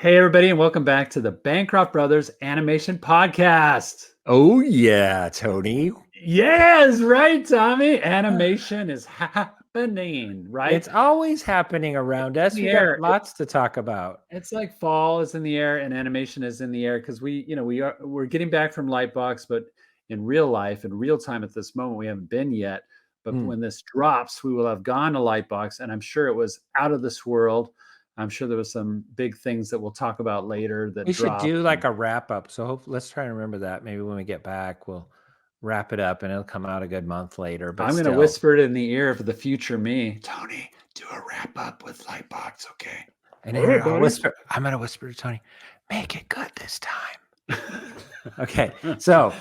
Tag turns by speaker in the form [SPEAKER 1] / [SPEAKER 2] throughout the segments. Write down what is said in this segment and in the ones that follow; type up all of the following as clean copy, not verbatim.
[SPEAKER 1] Hey, everybody, and welcome back to the Bancroft Brothers Animation Podcast.
[SPEAKER 2] Oh, yeah, Tony.
[SPEAKER 1] Yes, right, Tommy. Animation is happening, right?
[SPEAKER 2] It's always happening around us.
[SPEAKER 1] In
[SPEAKER 2] We
[SPEAKER 1] the
[SPEAKER 2] got
[SPEAKER 1] air.
[SPEAKER 2] lots to talk about.
[SPEAKER 1] It's like fall is in the air and animation is in the air because we're getting back from Lightbox, but in real life, in real time at this moment, we haven't been yet. But when this drops, we will have gone to Lightbox, and I'm sure it was out of this world. I'm sure there was some big things that we'll talk about later that
[SPEAKER 2] We should
[SPEAKER 1] dropped.
[SPEAKER 2] do like a wrap up. So let's try and remember that. Maybe when we get back, we'll wrap it up and it'll come out a good month later. But
[SPEAKER 1] I'm going to whisper it in the ear of the future me. Tony, do a wrap up with Lightbox, okay?
[SPEAKER 2] And here, I'm going to whisper to Tony, make it good this time. Okay. So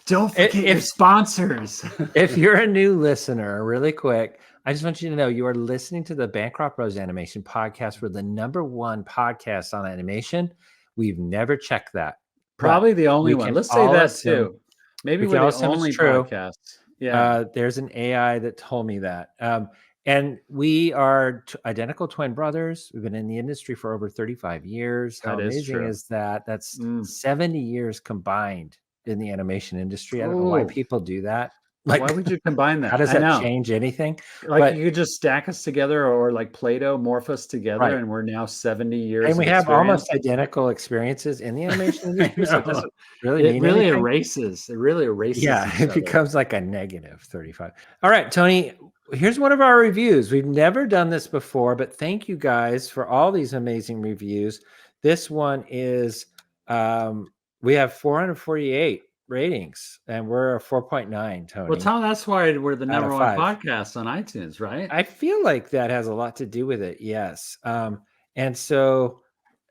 [SPEAKER 1] don't forget your sponsors.
[SPEAKER 2] If you're a new listener, really quick, I just want you to know you are listening to the Bancroft Bros Animation Podcast. We're the #1 podcast on animation. We've never checked that.
[SPEAKER 1] Probably the only one. Let's say that too. Maybe we're the only podcast.
[SPEAKER 2] Yeah. There's an AI that told me that. And we are identical twin brothers. We've been in the industry for over 35 years. How amazing is that? That's 70 years combined in the animation industry. I don't know why people do that.
[SPEAKER 1] Like, why would you combine that?
[SPEAKER 2] How does that change anything?
[SPEAKER 1] Like, you could just stack us together, or like Play-Doh morph us together, and we're now 70 years.
[SPEAKER 2] And we have almost identical experiences in the animation industry. So it doesn't really mean
[SPEAKER 1] really
[SPEAKER 2] anything.
[SPEAKER 1] erases. It really erases.
[SPEAKER 2] Yeah, it becomes like a negative 35. All right, Tony. Here's one of our reviews. We've never done this before, but thank you guys for all these amazing reviews. This one is we have 448 ratings, and we're a 4.9, Tony.
[SPEAKER 1] Well, Tom, that's why we're the #1 podcast on iTunes, right?
[SPEAKER 2] I feel like that has a lot to do with it. Yes. And so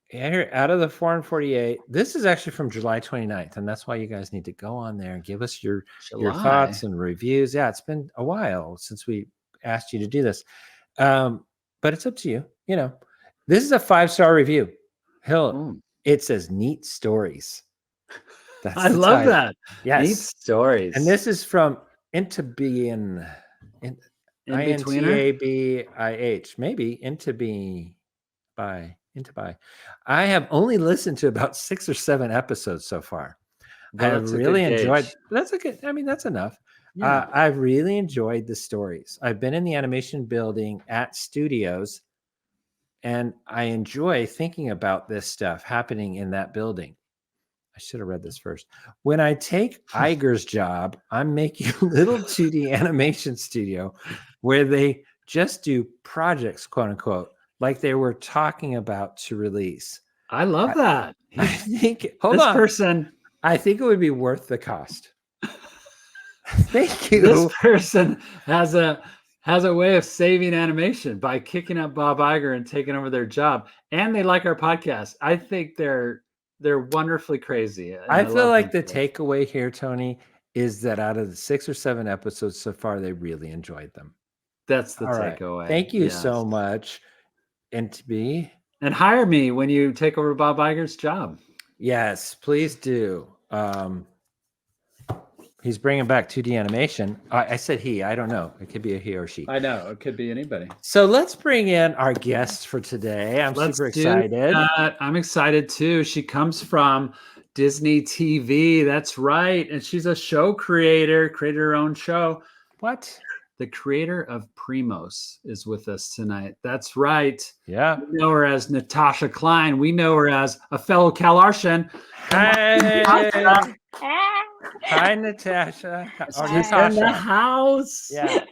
[SPEAKER 2] here, out of the 448, this is actually from July 29th, and that's why you guys need to go on there and give us your thoughts and reviews. Yeah, it's been a while since we asked you to do this, but it's up to you. You know, this is a 5-star review. It says neat stories.
[SPEAKER 1] I love that.
[SPEAKER 2] Yes.
[SPEAKER 1] Neat stories.
[SPEAKER 2] And this is from Intabih. INTABIH. Maybe Intabih. I have only listened to about 6 or 7 episodes so far. I have really enjoyed. That's a good. I mean, that's enough. Yeah. I've really enjoyed the stories. I've been in the animation building at studios, and I enjoy thinking about this stuff happening in that building. I should have read this first. When I take Iger's job, I'm making a little 2D animation studio where they just do projects, quote unquote, like they were talking about to release.
[SPEAKER 1] I love that.
[SPEAKER 2] I think I think it would be worth the cost. Thank you.
[SPEAKER 1] This person has a way of saving animation by kicking up Bob Iger and taking over their job. And they like our podcast. I think they're wonderfully crazy.
[SPEAKER 2] I feel like the takeaway here, Tony, is that out of the 6 or 7 episodes so far, they really enjoyed them.
[SPEAKER 1] That's the takeaway.
[SPEAKER 2] Right. Thank you so much. And
[SPEAKER 1] hire me when you take over Bob Iger's job.
[SPEAKER 2] Yes, please do. He's bringing back 2D animation. I said he. I don't know. It could be a he or she.
[SPEAKER 1] I know. It could be anybody.
[SPEAKER 2] So let's bring in our guest for today. I'm super excited.
[SPEAKER 1] I'm excited too. She comes from Disney TV. That's right. And she's a show creator, created her own show.
[SPEAKER 2] What?
[SPEAKER 1] The creator of Primos is with us tonight. That's right.
[SPEAKER 2] Yeah.
[SPEAKER 1] We know her as Natasha Kline. We know her as a fellow CalArtian.
[SPEAKER 2] Hi. Hi, Natasha.
[SPEAKER 1] Natasha in the house.
[SPEAKER 2] Yeah.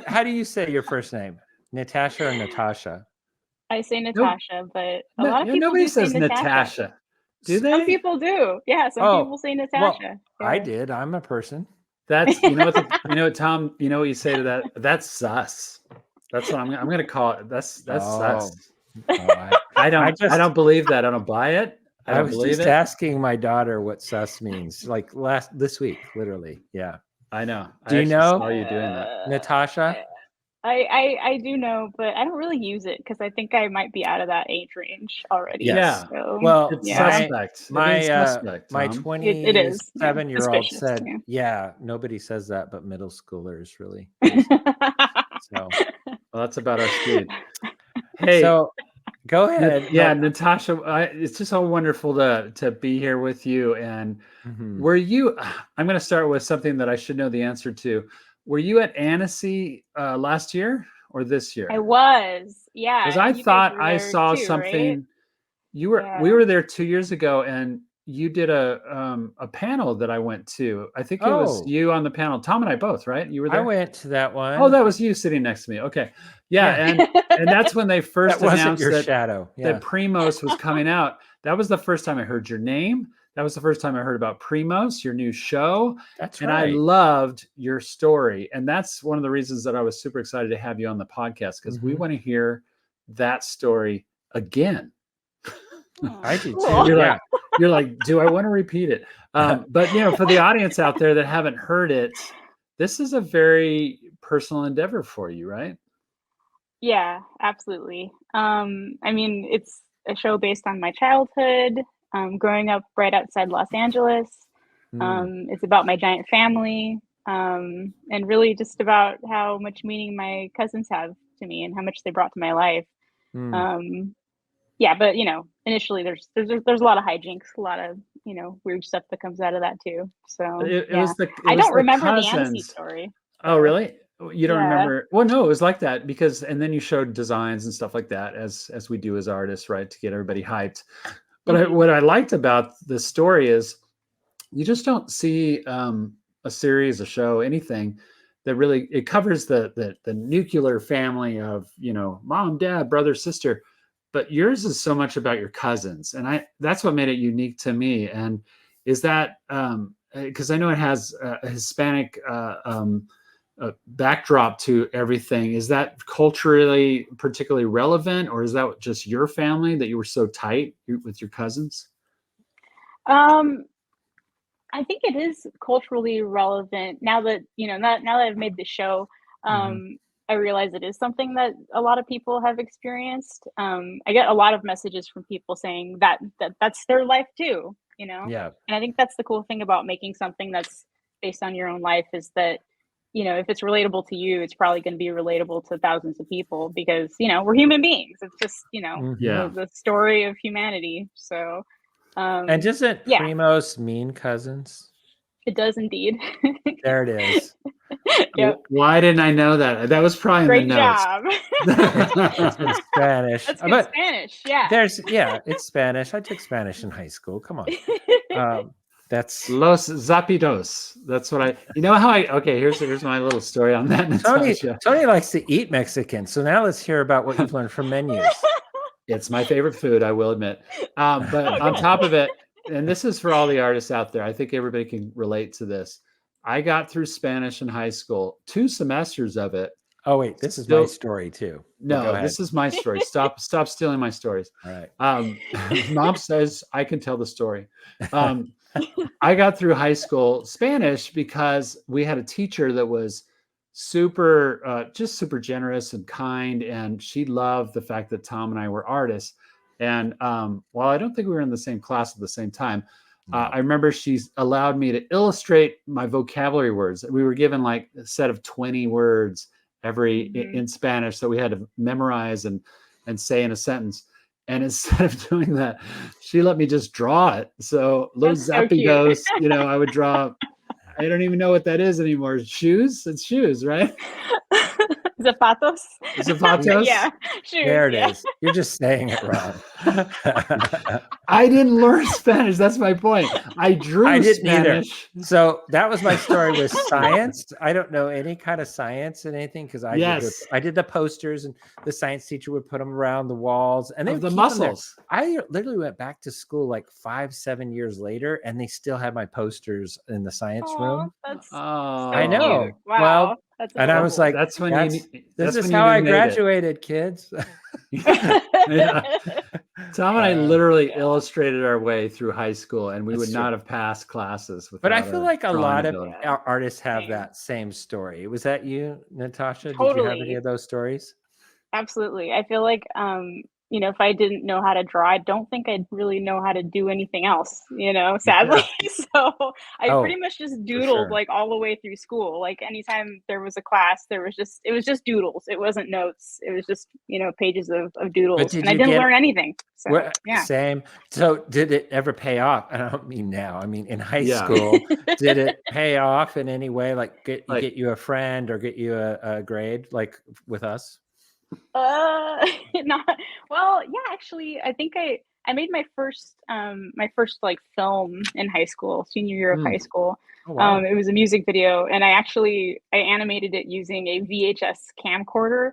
[SPEAKER 2] How do you say your first name? Natasha or Natasha?
[SPEAKER 3] I say Natasha, but a lot of people
[SPEAKER 1] nobody says Natasha. Do they?
[SPEAKER 3] Some people do. Yeah, some people say Natasha.
[SPEAKER 2] Well, I did. I'm a person.
[SPEAKER 1] That's Tom. You know what you say to that? That's sus. That's what I'm going to call it. That's sus. I don't believe that. I don't buy it.
[SPEAKER 2] I was just asking my daughter what sus means, like this week, literally. Yeah,
[SPEAKER 1] I know.
[SPEAKER 2] Do you know?
[SPEAKER 1] Saw you doing that,
[SPEAKER 2] Natasha?
[SPEAKER 3] I do know, but I don't really use it because I think I might be out of that age range already.
[SPEAKER 1] Yes.
[SPEAKER 3] Yeah. So,
[SPEAKER 2] well,
[SPEAKER 1] it's suspect.
[SPEAKER 2] My
[SPEAKER 3] 27-year-old
[SPEAKER 2] said, "Yeah, nobody says that, but middle schoolers really." So,
[SPEAKER 1] well, that's about our speed. Hey,
[SPEAKER 2] so Go ahead.
[SPEAKER 1] Yeah, Natasha, it's just so wonderful to be here with you. And were you? I'm going to start with something that I should know the answer to. Were you at Annecy last year or this year?
[SPEAKER 3] I was, yeah.
[SPEAKER 1] Because I
[SPEAKER 3] And you guys
[SPEAKER 1] thought
[SPEAKER 3] were
[SPEAKER 1] I
[SPEAKER 3] there
[SPEAKER 1] saw
[SPEAKER 3] too, right?
[SPEAKER 1] something. We
[SPEAKER 3] Yeah.
[SPEAKER 1] were there 2 years ago, and you did a panel that I went to. I think it was you on the panel. Tom and I both, right? You were there.
[SPEAKER 2] I went to that one.
[SPEAKER 1] Oh, that was you sitting next to me. Okay, yeah. And that's when they first announced
[SPEAKER 2] your
[SPEAKER 1] that
[SPEAKER 2] shadow. Yeah.
[SPEAKER 1] that Primos was coming out. That was the first time I heard your name. That was the first time I heard about Primos, your new show.
[SPEAKER 2] That's
[SPEAKER 1] and
[SPEAKER 2] right.
[SPEAKER 1] I loved your story. And that's one of the reasons that I was super excited to have you on the podcast, because we want to hear that story again.
[SPEAKER 2] I do
[SPEAKER 3] Cool.
[SPEAKER 2] too.
[SPEAKER 1] You're like, do I want to repeat it? But for the audience out there that haven't heard it, this is a very personal endeavor for you, right?
[SPEAKER 3] Yeah, absolutely. I mean, it's a show based on my childhood, growing up right outside Los Angeles. It's about my giant family, and really just about how much meaning my cousins have to me and how much they brought to my life. Yeah, but initially there's a lot of hijinks, a lot of weird stuff that comes out of that too. So I don't remember the Annecy story.
[SPEAKER 1] Oh, really? You don't remember? Well, no, it was like that because, and then you showed designs and stuff like that as we do as artists, right, to get everybody hyped. But what I liked about the story is you just don't see a series, a show, anything that really, it covers the nuclear family of mom, dad, brother, sister. But yours is so much about your cousins, and that's what made it unique to me. And is that because I know it has a Hispanic backdrop to everything. Is that culturally particularly relevant, or is that just your family that you were so tight with your cousins?
[SPEAKER 3] I think it is culturally relevant now that now that I've made the show. I realize it is something that a lot of people have experienced. I get a lot of messages from people saying that's their life too,
[SPEAKER 2] Yeah.
[SPEAKER 3] And I think that's the cool thing about making something that's based on your own life is that, if it's relatable to you, it's probably going to be relatable to thousands of people because, we're human beings. It's just, the story of humanity. So,
[SPEAKER 2] and doesn't Primos mean cousins?
[SPEAKER 3] It does indeed.
[SPEAKER 2] There it is.
[SPEAKER 3] Yep.
[SPEAKER 1] Why didn't I know that? That was probably
[SPEAKER 3] Great
[SPEAKER 1] in the notes.
[SPEAKER 3] job.
[SPEAKER 2] It's in Spanish.
[SPEAKER 3] That's good Spanish. Yeah.
[SPEAKER 2] It's Spanish. I took Spanish in high school. Come on. That's
[SPEAKER 1] Los Zapidos. That's what okay, here's my little story on that.
[SPEAKER 2] Tony likes to eat Mexican. So now let's hear about what you've learned from menus.
[SPEAKER 1] It's my favorite food, I will admit. But on top of it, and this is for all the artists out there, I think everybody can relate to this. I got through Spanish in high school, 2 semesters of it.
[SPEAKER 2] Oh, wait, this is my story too.
[SPEAKER 1] No, this is my story. Stop stealing my stories.
[SPEAKER 2] All right.
[SPEAKER 1] Mom says I can tell the story. I got through high school Spanish because we had a teacher that was super generous and kind, and she loved the fact that Tom and I were artists. And while I don't think we were in the same class at the same time, I remember she allowed me to illustrate my vocabulary words. We were given like a set of 20 words in Spanish that we had to memorize and say in a sentence. And instead of doing that, she let me just draw it. So Los Zapidos, I would draw. I don't even know what that is anymore. Shoes? It's shoes, right?
[SPEAKER 3] Zapatos.
[SPEAKER 1] Zapatos?
[SPEAKER 3] Yeah, shoes.
[SPEAKER 2] There it is. You're just saying it wrong.
[SPEAKER 1] I didn't learn Spanish. That's my point. I didn't Spanish.
[SPEAKER 2] Either. So that was my story with science. I don't know any kind of science and anything because I did the posters, and the science teacher would put them around the walls, and they
[SPEAKER 1] the muscles.
[SPEAKER 2] I literally went back to school like 5-7 years later, and they still had my posters in the science room.
[SPEAKER 3] That's
[SPEAKER 2] I know.
[SPEAKER 3] Cute. Wow.
[SPEAKER 2] Well, and I was like, this is how I graduated, kids.
[SPEAKER 1] Tom and I literally illustrated our way through high school, and we would not have passed classes.
[SPEAKER 2] But I feel like a lot of our artists have that same story. Was that you, Natasha?
[SPEAKER 3] Totally.
[SPEAKER 2] Did you have any of those stories?
[SPEAKER 3] Absolutely. I feel like if I didn't know how to draw, I don't think I'd really know how to do anything else, sadly.
[SPEAKER 1] Yeah.
[SPEAKER 3] So I pretty
[SPEAKER 2] Oh,
[SPEAKER 3] much just
[SPEAKER 2] for
[SPEAKER 3] doodled
[SPEAKER 2] sure.
[SPEAKER 3] like all the way through school. Like anytime there was a class, it was just doodles. It wasn't notes. It was just, pages of
[SPEAKER 2] But
[SPEAKER 3] doodles.
[SPEAKER 2] did
[SPEAKER 3] And I
[SPEAKER 2] you
[SPEAKER 3] didn't
[SPEAKER 2] get
[SPEAKER 3] learn anything. So yeah.
[SPEAKER 2] same? So did it ever pay off? I don't mean now. I mean in high
[SPEAKER 1] Yeah.
[SPEAKER 2] school. Did it pay off in any way? Like get
[SPEAKER 1] Like,
[SPEAKER 2] you a friend or get you a grade like with us?
[SPEAKER 3] Not well, yeah, actually, I think I made my first like film in high school, senior year of high school.
[SPEAKER 2] Oh wow.
[SPEAKER 3] It was a music video, and I animated it using a VHS camcorder,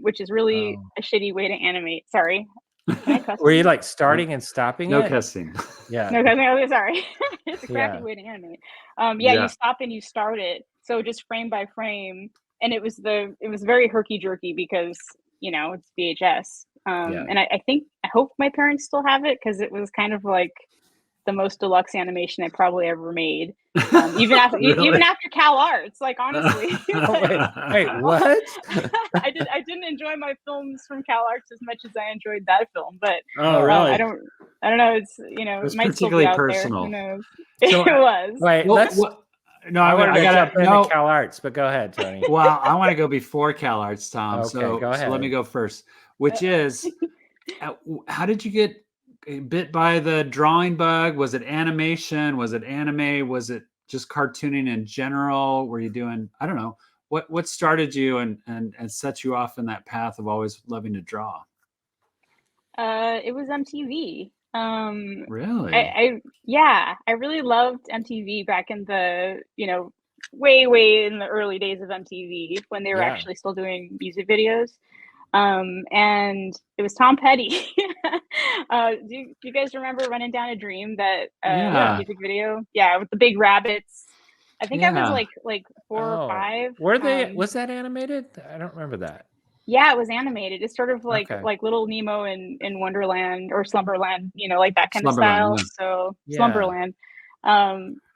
[SPEAKER 3] which is really
[SPEAKER 2] Oh.
[SPEAKER 3] a shitty way to animate. Sorry, can I cuss
[SPEAKER 2] Were
[SPEAKER 3] on
[SPEAKER 2] you
[SPEAKER 3] this?
[SPEAKER 2] like starting and stopping
[SPEAKER 1] no
[SPEAKER 2] it?
[SPEAKER 1] cussing.
[SPEAKER 2] Yeah.
[SPEAKER 3] No, cussing. Sorry, it's a crappy
[SPEAKER 2] Yeah.
[SPEAKER 3] way to animate. Yeah,
[SPEAKER 1] Yeah.
[SPEAKER 3] you stop and you start it, so just frame by frame, and it was very herky jerky because it's VHS.
[SPEAKER 2] Yeah.
[SPEAKER 3] And I hope my parents still have it because it was kind of like the most deluxe animation I probably ever made. Even after
[SPEAKER 1] Really?
[SPEAKER 3] even after Cal Arts, like honestly,
[SPEAKER 2] Wait, what?
[SPEAKER 3] I didn't enjoy my films from Cal Arts as much as I enjoyed that film, but
[SPEAKER 1] Oh, really?
[SPEAKER 3] I don't know. It's
[SPEAKER 1] It was
[SPEAKER 3] it might still be
[SPEAKER 1] particularly
[SPEAKER 3] out
[SPEAKER 1] personal.
[SPEAKER 3] there. Who knows?
[SPEAKER 2] So,
[SPEAKER 3] It was.
[SPEAKER 2] Wait,
[SPEAKER 1] Well,
[SPEAKER 2] let's.
[SPEAKER 1] no,
[SPEAKER 2] I wanted to jump into
[SPEAKER 1] no.
[SPEAKER 2] Cal Arts, but go ahead, Tony.
[SPEAKER 1] Well, I want to go before Cal Arts, Tom.
[SPEAKER 2] Okay,
[SPEAKER 1] So
[SPEAKER 2] go
[SPEAKER 1] let me
[SPEAKER 2] ahead.
[SPEAKER 1] go first. Which is, how did you get bit by the drawing bug? Was it animation? Was it anime? Was it just cartooning in general? Were you doing, I don't know, what started you and set you off in that path of always loving to draw?
[SPEAKER 3] It was MTV.
[SPEAKER 1] Really?
[SPEAKER 3] I really loved MTV back in the, way in the early days of MTV when they were
[SPEAKER 2] Yeah.
[SPEAKER 3] actually still doing music videos. And it was Tom Petty. Do you guys remember Running Down a Dream, that
[SPEAKER 1] Yeah.
[SPEAKER 3] music video? Yeah, with the big rabbits. I think I was
[SPEAKER 1] Yeah.
[SPEAKER 3] like 4 or 5.
[SPEAKER 2] Were they? Was that animated? I don't remember that.
[SPEAKER 3] Yeah, it was animated. It's sort of like
[SPEAKER 2] Okay.
[SPEAKER 3] like Little Nemo in Wonderland or Slumberland, like that kind of
[SPEAKER 1] Slumberland,
[SPEAKER 3] style.
[SPEAKER 1] yeah.
[SPEAKER 3] So
[SPEAKER 2] Yeah.
[SPEAKER 3] Slumberland.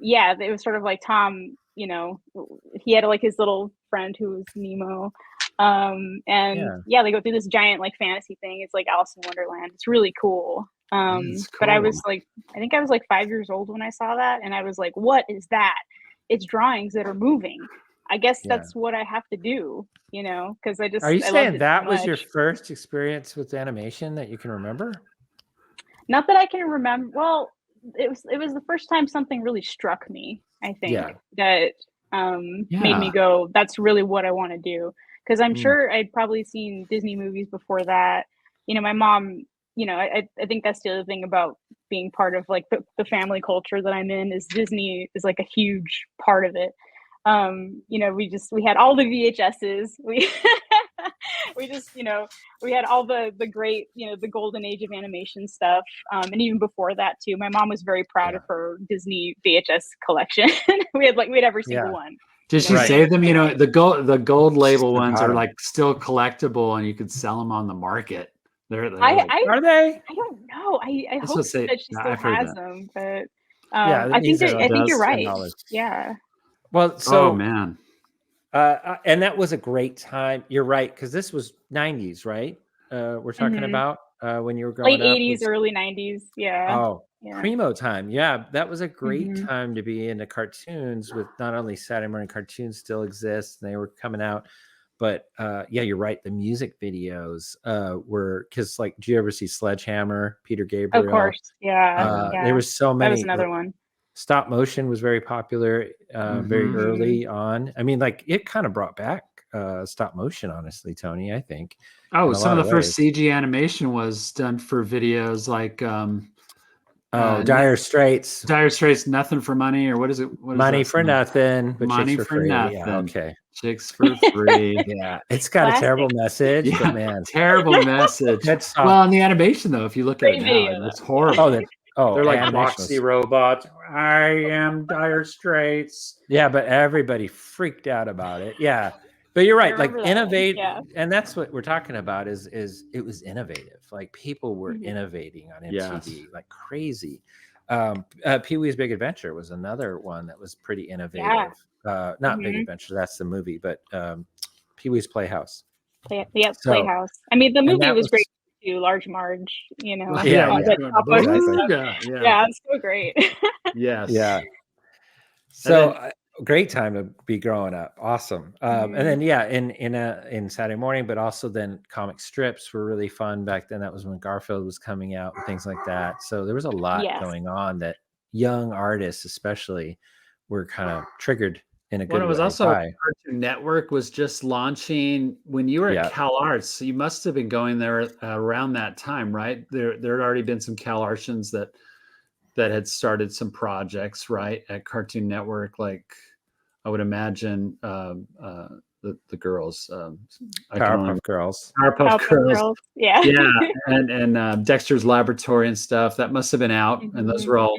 [SPEAKER 3] Yeah, it was sort of like Tom, he had like his little friend who was Nemo. And they go through this giant like fantasy thing. It's like Alice in Wonderland. It's really cool.
[SPEAKER 1] It's
[SPEAKER 3] But I
[SPEAKER 1] cool.
[SPEAKER 3] was like, I think I was like 5 years old when I saw that, and I was like, what is that? It's drawings that are moving. I guess that's what I have to do, because I just.
[SPEAKER 2] Are you saying that
[SPEAKER 3] so
[SPEAKER 2] was your first experience with animation that you can remember?
[SPEAKER 3] Not that I can remember. Well, it was the first time something really struck me. I think that made me go, "That's really what I want to do." Because I'm sure I'd probably seen Disney movies before that. My mom. I think that's the other thing about being part of like the family culture that I'm in, is Disney is like a huge part of it. We had all the VHSs. We just, we had all the great, the golden age of animation stuff. And even before that too, my mom was very proud of her Disney VHS collection. we had every single one.
[SPEAKER 1] Did she save them? The gold label ones are like still collectible, and you could sell them on the market. They're like,
[SPEAKER 2] are they?
[SPEAKER 3] I don't know. I hope that she still has them, but I think you're right. Yeah.
[SPEAKER 2] Well, so
[SPEAKER 1] man.
[SPEAKER 2] And that was a great time. You're right, because this was 90s, right? We're talking about when you were growing
[SPEAKER 3] late
[SPEAKER 2] up.
[SPEAKER 3] 80s, early 90s. Yeah.
[SPEAKER 2] Oh, Primo time. Yeah, that was a great time to be into cartoons. With not only Saturday morning cartoons still exist, and they were coming out, but you're right. The music videos were, because like, do you ever see Sledgehammer, Peter Gabriel?
[SPEAKER 3] Of course, yeah.
[SPEAKER 2] There was so many.
[SPEAKER 3] That was another one.
[SPEAKER 2] Stop motion was very popular very early on. I mean, like, it kind of brought back stop motion, honestly, Tony, I think.
[SPEAKER 1] Oh, some of the first CG animation was done for videos like
[SPEAKER 2] Dire Straits.
[SPEAKER 1] Dire Straits, Nothing for Money, or what is it?
[SPEAKER 2] Money for Nothing, but
[SPEAKER 1] Money
[SPEAKER 2] chicks
[SPEAKER 1] for
[SPEAKER 2] free.
[SPEAKER 1] Nothing.
[SPEAKER 2] Yeah, okay.
[SPEAKER 1] Chicks for free.
[SPEAKER 2] Yeah, it's got a terrible message, but man,
[SPEAKER 1] terrible message. Well, in the animation though, if you look at it now, it's horrible. They're like boxy robots. I am Dire Straits.
[SPEAKER 2] Yeah, but everybody freaked out about it. Yeah, but you're right. Like, innovate, and that's what we're talking about. Is it was innovative? Like, people were innovating on MTV like crazy. Pee-wee's Big Adventure was another one that was pretty innovative. Not Big Adventure, that's the movie, but Pee-wee's Playhouse.
[SPEAKER 3] Playhouse. I mean, the movie was great. to Large Marge, you know,
[SPEAKER 2] Yeah,
[SPEAKER 3] all that stop-motion stuff. Yeah, it's so great.
[SPEAKER 1] Yes.
[SPEAKER 2] Yeah. So great time to be growing up. Awesome. And then in Saturday morning, but also then comic strips were really fun back then. That was when Garfield was coming out and things like that. So there was a lot going on that young artists especially were kind of triggered in a good way.
[SPEAKER 1] It was also Cartoon Network was just launching when you were at Cal Arts. So you must have been going there around that time, right? There had already been some Cal Artians that had started some projects, right, at Cartoon Network. Like I would imagine the girls,
[SPEAKER 2] Powerpuff Girls.
[SPEAKER 1] Powerpuff Girls.
[SPEAKER 3] Yeah.
[SPEAKER 1] And Dexter's Laboratory and stuff. That must have been out. And those were all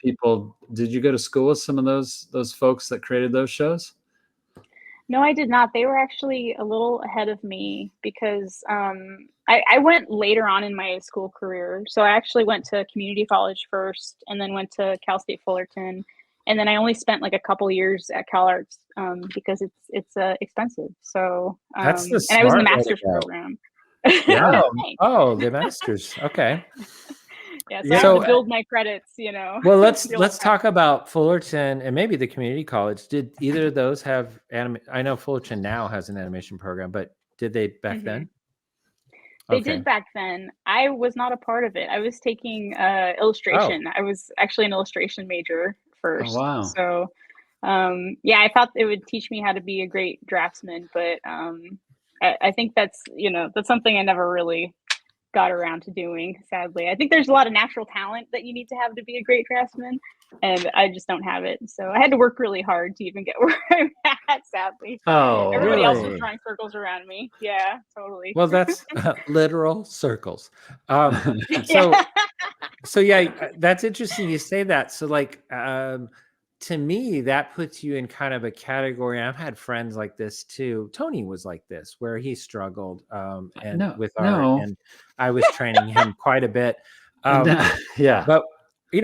[SPEAKER 1] people. Did you go to school with some of those folks that created those shows?
[SPEAKER 3] No, I did not. They were actually a little ahead of me because I went later on in my school career. So I actually went to community college first and then went to Cal State Fullerton. And then I only spent like a couple years at Cal Arts because it's expensive. So
[SPEAKER 2] that's the
[SPEAKER 3] and I was in the master's program.
[SPEAKER 2] Yeah. Oh, the master's. Okay.
[SPEAKER 3] Yeah, so I have to build my credits, you know.
[SPEAKER 2] Well, let's talk about Fullerton and maybe the community college. Did either of those have I know Fullerton now has an animation program, but did they back then?
[SPEAKER 3] They did back then. I was not a part of it. I was taking illustration. I was actually an illustration major first.
[SPEAKER 1] Oh, wow.
[SPEAKER 3] So I thought it would teach me how to be a great draftsman, but I think that's something I never really got around to doing, sadly. I think there's a lot of natural talent that you need to have to be a great draftsman, and I just don't have it. So I had to work really hard to even get where I'm at, sadly.
[SPEAKER 1] Oh,
[SPEAKER 3] everybody else was drawing circles around me. Yeah, totally.
[SPEAKER 2] Well, that's literal circles. So yeah, that's interesting you say that. So like to me, that puts you in kind of a category. I've had friends like this too. Tony was like this, where he struggled with art, and I was training him quite a bit.
[SPEAKER 1] Yeah,
[SPEAKER 2] but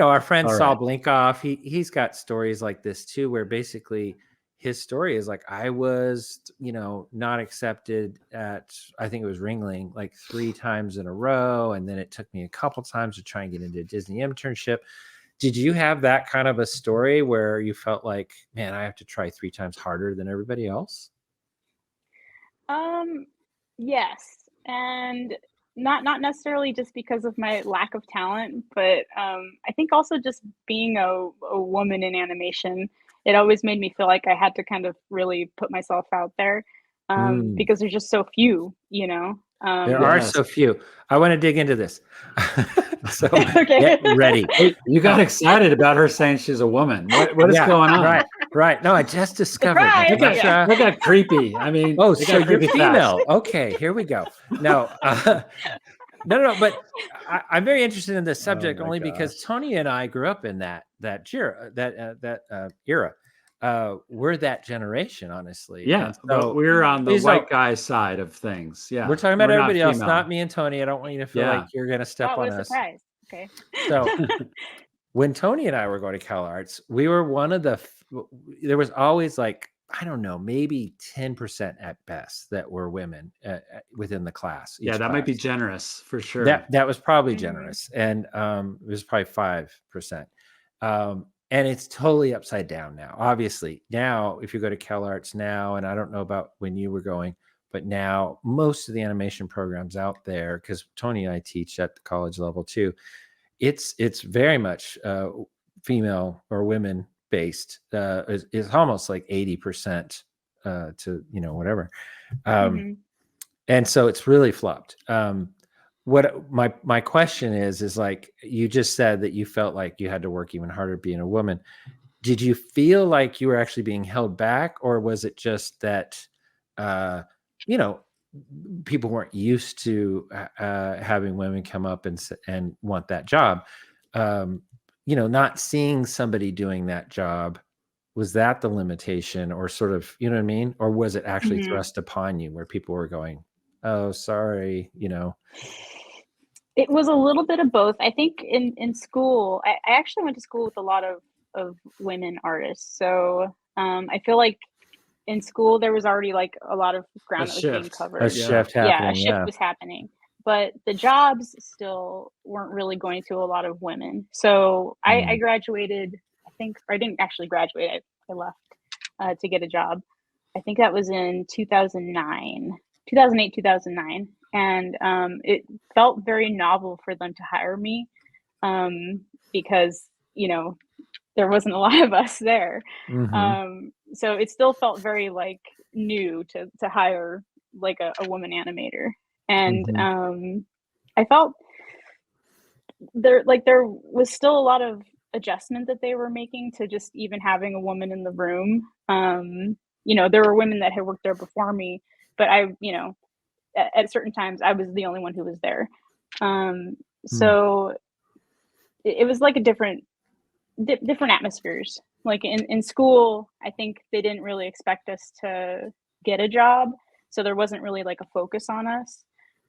[SPEAKER 2] our friend Saul Blinkoff, he's got stories like this too, where basically his story is like, I was, not accepted at, I think it was Ringling, like 3 times in a row, and then it took me a couple times to try and get into a Disney internship. Did you have that kind of a story where you felt like, man, I have to try 3 times harder than everybody else?
[SPEAKER 3] Yes. And not necessarily just because of my lack of talent, but I think also just being a woman in animation, it always made me feel like I had to kind of really put myself out there because there's just so few,
[SPEAKER 2] there are so few. I want to dig into this. So get ready.
[SPEAKER 1] You got excited about her saying she's a woman. What is going on?
[SPEAKER 2] Right. No, I just discovered.
[SPEAKER 1] They got creepy. I mean,
[SPEAKER 2] so you're female. Okay, here we go. No, no. But I'm very interested in this subject only because Tony and I grew up in that era. We're that generation, honestly.
[SPEAKER 1] Yeah, but we're on the white guy side of things. Yeah,
[SPEAKER 2] we're talking about everybody else, not me and Tony. I don't want you to feel like you're going to step on us.
[SPEAKER 3] Surprise. Okay.
[SPEAKER 2] So when Tony and I were going to Cal Arts, we were one of there was always like, I don't know, maybe 10% at best that were women within the class.
[SPEAKER 1] Yeah, that might be generous for sure.
[SPEAKER 2] That was probably generous. And it was probably 5%. And it's totally upside down now. Obviously, now, if you go to Cal Arts now, and I don't know about when you were going, but now most of the animation programs out there, because Tony and I teach at the college level too, it's very much female or women based. It's almost like 80% to whatever, and so it's really flopped. What my question is like, you just said that you felt like you had to work even harder being a woman. Did you feel like you were actually being held back, or was it just that people weren't used to having women come up and want that job? Not seeing somebody doing that job, was that the limitation, or sort of, you know what I mean? Or was it actually thrust upon you where people were going, oh, sorry,
[SPEAKER 3] It was a little bit of both. I think in school, I actually went to school with a lot of women artists. So I feel like in school, there was already like a lot of ground that was being covered.
[SPEAKER 2] A shift happening.
[SPEAKER 3] Yeah, a shift was happening. but the jobs still weren't really going to a lot of women. So I graduated, I think, or I didn't actually graduate. I left to get a job. I think that was in 2008, 2009. And it felt very novel for them to hire me because, there wasn't a lot of us there. So it still felt very like new to hire like a woman animator. And I felt there was still a lot of adjustment that they were making to just even having a woman in the room. There were women that had worked there before me, but at certain times I was the only one who was there. So it was like a different atmospheres. Like in school, I think they didn't really expect us to get a job, so there wasn't really like a focus on us.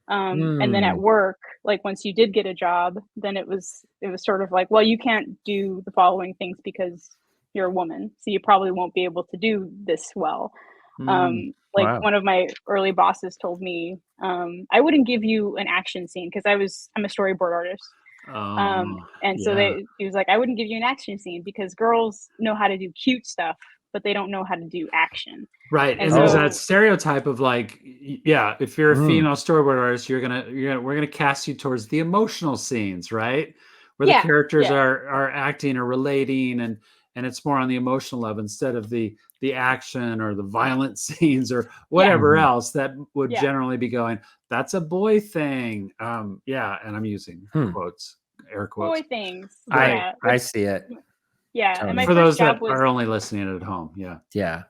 [SPEAKER 3] And then at work, like once you did get a job, then it was sort of like, well, you can't do the following things because you're a woman, so you probably won't be able to do this well.
[SPEAKER 2] Wow.
[SPEAKER 3] One of my early bosses told me, I wouldn't give you an action scene because I'm a storyboard artist. So he was like, I wouldn't give you an action scene because girls know how to do cute stuff, but they don't know how to do action.
[SPEAKER 1] Right. And there's that stereotype of like, if you're a female storyboard artist, we're gonna cast you towards the emotional scenes, right? Where the characters are acting or relating, and it's more on the emotional level instead of the action or the violent scenes or whatever else that would generally be going, that's a boy thing. And I'm using quotes, air quotes.
[SPEAKER 3] Boy things.
[SPEAKER 2] I see it.
[SPEAKER 3] Yeah. And my
[SPEAKER 1] for those that
[SPEAKER 3] was...
[SPEAKER 1] are only listening at home. Yeah.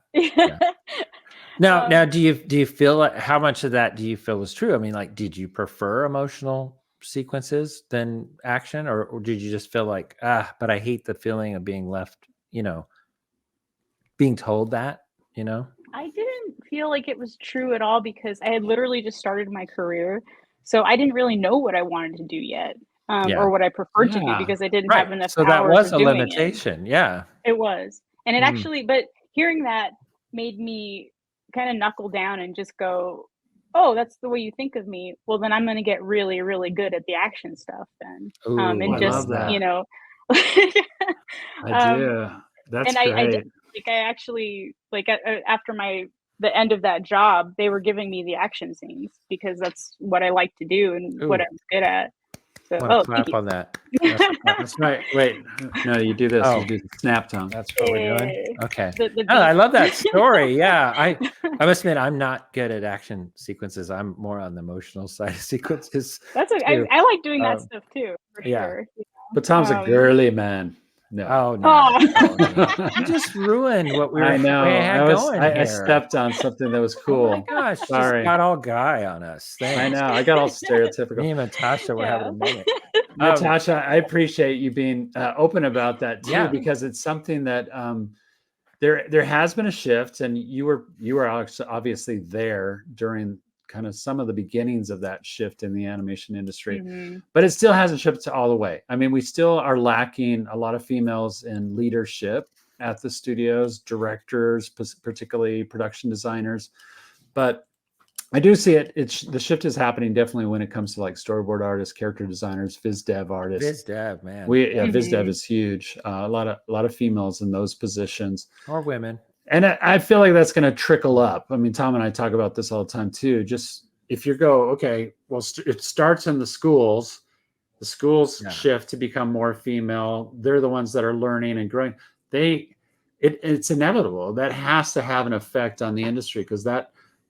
[SPEAKER 2] Now, do you feel like, how much of that do you feel was true? I mean, like, did you prefer emotional sequences than action, or did you just feel like, but I hate the feeling of being left, being told that,
[SPEAKER 3] I didn't feel like it was true at all because I had literally just started my career. So I didn't really know what I wanted to do yet. Or what I preferred to do because I didn't have enough
[SPEAKER 2] so
[SPEAKER 3] hours.
[SPEAKER 2] That was a limitation.
[SPEAKER 3] It was. And it actually, but hearing that made me kind of knuckle down and just go, oh, that's the way you think of me. Well, then I'm going to get really, really good at the action stuff then.
[SPEAKER 1] I love that. I do. That's great.
[SPEAKER 3] I actually, after the end of that job, they were giving me the action scenes because that's what I like to do and what I was good at. So,
[SPEAKER 2] clap on that.
[SPEAKER 1] That's right. Wait, no, you do this. You do the snap tone.
[SPEAKER 2] That's what we're doing. Okay. I love that story. Yeah, I must admit, I'm not good at action sequences. I'm more on the emotional side of sequences.
[SPEAKER 3] That's okay. I like doing that stuff too, for sure.
[SPEAKER 1] But Tom's a girly man. No.
[SPEAKER 2] Oh no! You just ruined what we were.
[SPEAKER 1] I know. I stepped on something that was cool.
[SPEAKER 2] Oh my gosh! Sorry, just got all guy on us. Thanks.
[SPEAKER 1] I know. I got all stereotypical.
[SPEAKER 2] Me and Natasha were having a minute.
[SPEAKER 1] Natasha, I appreciate you being open about that too, because it's something that there has been a shift, and you were obviously there during kind of some of the beginnings of that shift in the animation industry, but it still hasn't shifted all the way. I mean, we still are lacking a lot of females in leadership at the studios, directors, particularly production designers. But I do see the shift is happening definitely when it comes to like storyboard artists, character designers, viz dev artists.
[SPEAKER 2] Viz dev, man.
[SPEAKER 1] Viz dev is huge. A lot of females in those positions,
[SPEAKER 2] or women.
[SPEAKER 1] And I feel like that's going to trickle up. I mean, Tom and I talk about this all the time too. Just if you go, okay, well, it starts in the schools. The schools shift to become more female. They're the ones that are learning and growing. It's inevitable. That has to have an effect on the industry because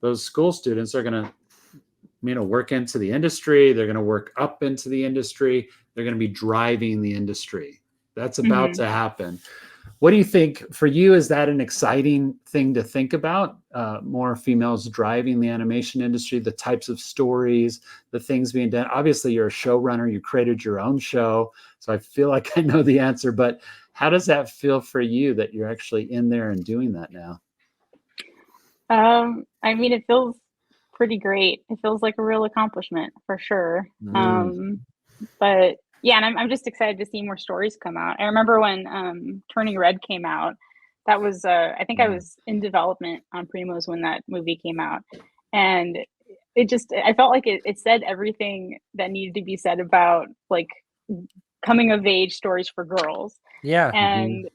[SPEAKER 1] those school students are going to, work into the industry. They're going to work up into the industry. They're going to be driving the industry. That's about to happen. What do you think for you? Is that an exciting thing to think about? More females driving the animation industry, the types of stories, the things being done. Obviously, you're a showrunner. You created your own show. So I feel like I know the answer, but how does that feel for you that you're actually in there and doing that now?
[SPEAKER 3] I mean, it feels pretty great. It feels like a real accomplishment for sure. But yeah, and I'm just excited to see more stories come out. I remember when Turning Red came out. That was I think I was in development on Primos when that movie came out, and I felt like it said everything that needed to be said about like coming of age stories for girls.
[SPEAKER 2] Yeah.
[SPEAKER 3] And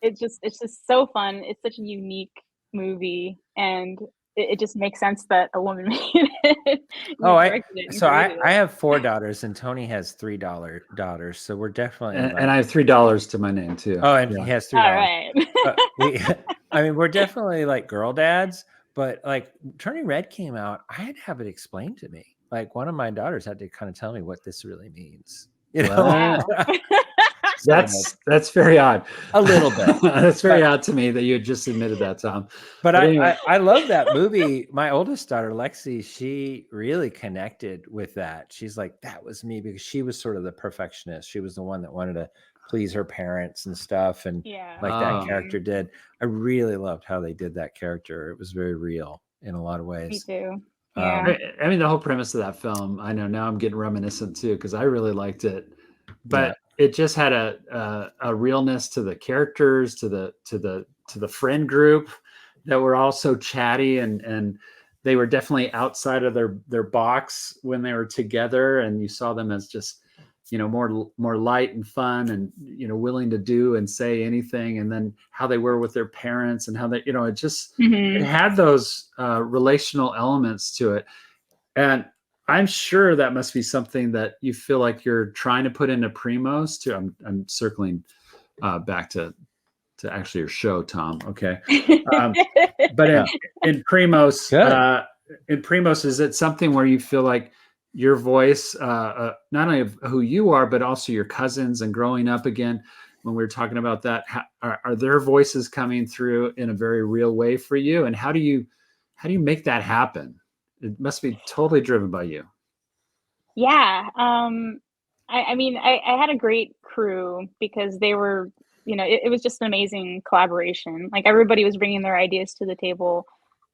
[SPEAKER 3] it's just so fun. It's such a unique movie, and it just makes sense that a woman made it. Directed it and created
[SPEAKER 2] I
[SPEAKER 3] it.
[SPEAKER 2] have 4 daughters and Tony has 3 daughters, so we're definitely
[SPEAKER 1] and I have $3 to my name too.
[SPEAKER 2] Oh, and he has $3.
[SPEAKER 3] All right.
[SPEAKER 2] But I mean, we're definitely like girl dads, but like Turning Red came out, I had to have it explained to me. Like one of my daughters had to kind of tell me what this really means. You know?
[SPEAKER 3] Wow.
[SPEAKER 1] That's very odd.
[SPEAKER 2] A little bit.
[SPEAKER 1] That's very odd to me that you had just admitted that, Tom.
[SPEAKER 2] But anyway. I love that movie. My oldest daughter, Lexi, she really connected with that. She's like, that was me, because she was sort of the perfectionist. She was the one that wanted to please her parents and stuff. And like that character did. I really loved how they did that character. It was very real in a lot of ways.
[SPEAKER 3] Me too. Yeah.
[SPEAKER 1] I mean, the whole premise of that film, I know now I'm getting reminiscent too, because I really liked it. But it just had a realness to the characters, to the friend group that were all so chatty, and they were definitely outside of their box when they were together, and you saw them as just, you know, more light and fun, and, you know, willing to do and say anything, and then how they were with their parents, and how they, you know, it just it had those relational elements to it. And I'm sure that must be something that you feel like you're trying to put into Primos too. I'm circling back to actually your show, Tom. Okay. But in Primos, is it something where you feel like your voice, not only of who you are, but also your cousins and growing up again, when we were talking about that, are their voices coming through in a very real way for you? And how do you make that happen? It must be totally driven by you.
[SPEAKER 3] Yeah. I mean, I had a great crew, because they were, you know, it was just an amazing collaboration. Like everybody was bringing their ideas to the table.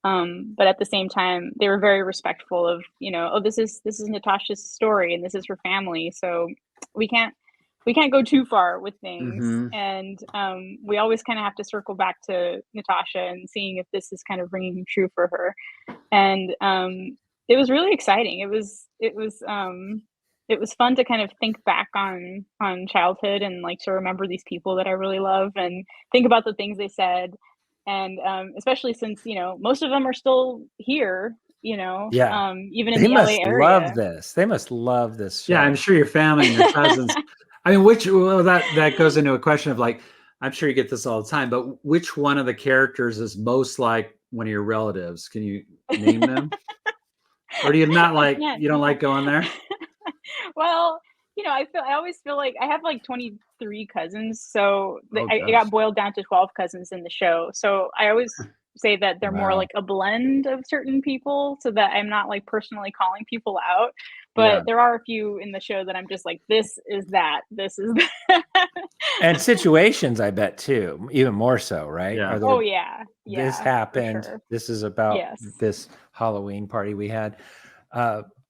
[SPEAKER 3] But at the same time, they were very respectful of, you know, oh, this is Natasha's story and this is her family. So we can't go too far with things. And we always kind of have to circle back to Natasha and seeing if this is kind of ringing true for her. And it was really exciting. It was fun to kind of think back on childhood, and like to remember these people that I really love, and think about the things they said. And especially since, you know, most of them are still here, you know, even in the LA area.
[SPEAKER 2] Love this. They must love this show.
[SPEAKER 1] Yeah, I'm sure your family and your cousins. I mean, that goes into a question of like, I'm sure you get this all the time, but which one of the characters is most like one of your relatives? Can you name them? Or do you not like, you don't like going there?
[SPEAKER 3] Well, you know, I always feel like I have like 23 cousins. So I got boiled down to 12 cousins in the show. So I always say that they're more like a blend of certain people, so that I'm not like personally calling people out. But there are a few in the show that I'm just like, this is that, this is that.
[SPEAKER 2] And situations, I bet too, even more so, right?
[SPEAKER 3] Yeah.
[SPEAKER 2] This happened.
[SPEAKER 3] Sure.
[SPEAKER 2] This is about this Halloween party we had.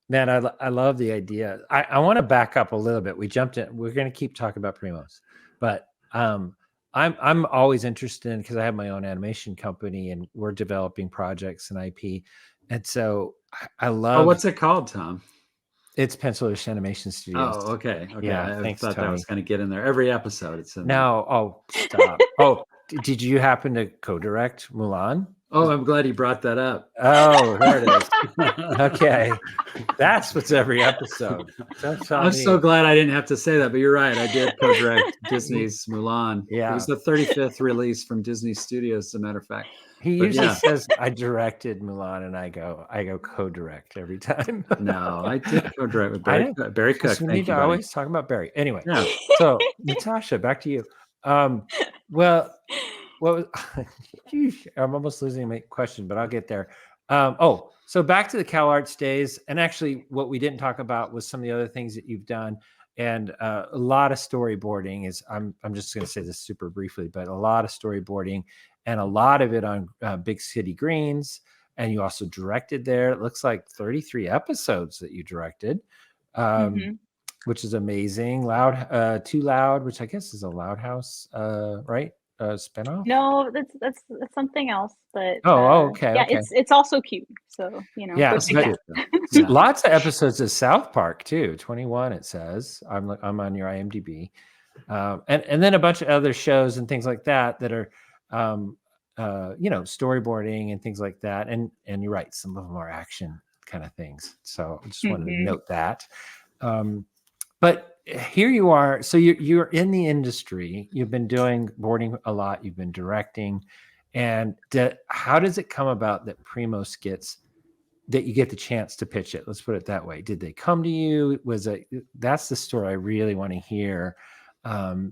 [SPEAKER 2] Man, I love the idea. I want to back up a little bit. We jumped in. We're going to keep talking about Primos, but I'm always interested in, because I have my own animation company and we're developing projects and IP, and so I love.
[SPEAKER 1] Oh, what's it called, Tom?
[SPEAKER 2] It's Pencil-ish Animation Studios.
[SPEAKER 1] Oh, okay.
[SPEAKER 2] Yeah,
[SPEAKER 1] I thought that was going to get in there. Every episode, it's in.
[SPEAKER 2] No, oh, stop. Oh, did you happen to co-direct Mulan?
[SPEAKER 1] Oh, I'm glad you brought that up.
[SPEAKER 2] Oh, there it is. Okay. That's what's every episode.
[SPEAKER 1] I'm so glad I didn't have to say that, but you're right. I did co-direct Disney's Mulan.
[SPEAKER 2] Yeah.
[SPEAKER 1] It was the 35th release from Disney Studios, as a matter of fact.
[SPEAKER 2] He usually says I directed Mulan, and I go co-direct every time.
[SPEAKER 1] No, I did co-direct with Barry Cook.
[SPEAKER 2] We need to always talk about Barry. Anyway, so Natasha, back to you. Well, what was, I'm almost losing my question, but I'll get there. So back to the CalArts days, and actually what we didn't talk about was some of the other things that you've done, and a lot of storyboarding is, I'm just going to say this super briefly, but a lot of storyboarding, and a lot of it on Big City Greens, and you also directed there. It looks like 33 episodes that you directed, which is amazing. Too Loud, which I guess is a Loud House, right? spinoff?
[SPEAKER 3] No, that's something else. But
[SPEAKER 2] okay,
[SPEAKER 3] yeah,
[SPEAKER 2] okay.
[SPEAKER 3] it's also cute. So
[SPEAKER 2] Yeah,
[SPEAKER 3] go check it out.
[SPEAKER 2] lots of episodes of South Park too. 21, it says. I'm on your IMDb, and then a bunch of other shows and things like that are, storyboarding and things like that. And you're right, some of them are action kind of things. So I just wanted to note that. But here you are. So you're in the industry. You've been doing boarding a lot. You've been directing. And how does it come about that Primos that you get the chance to pitch it? Let's put it that way. Did they come to you? That's the story I really want to hear.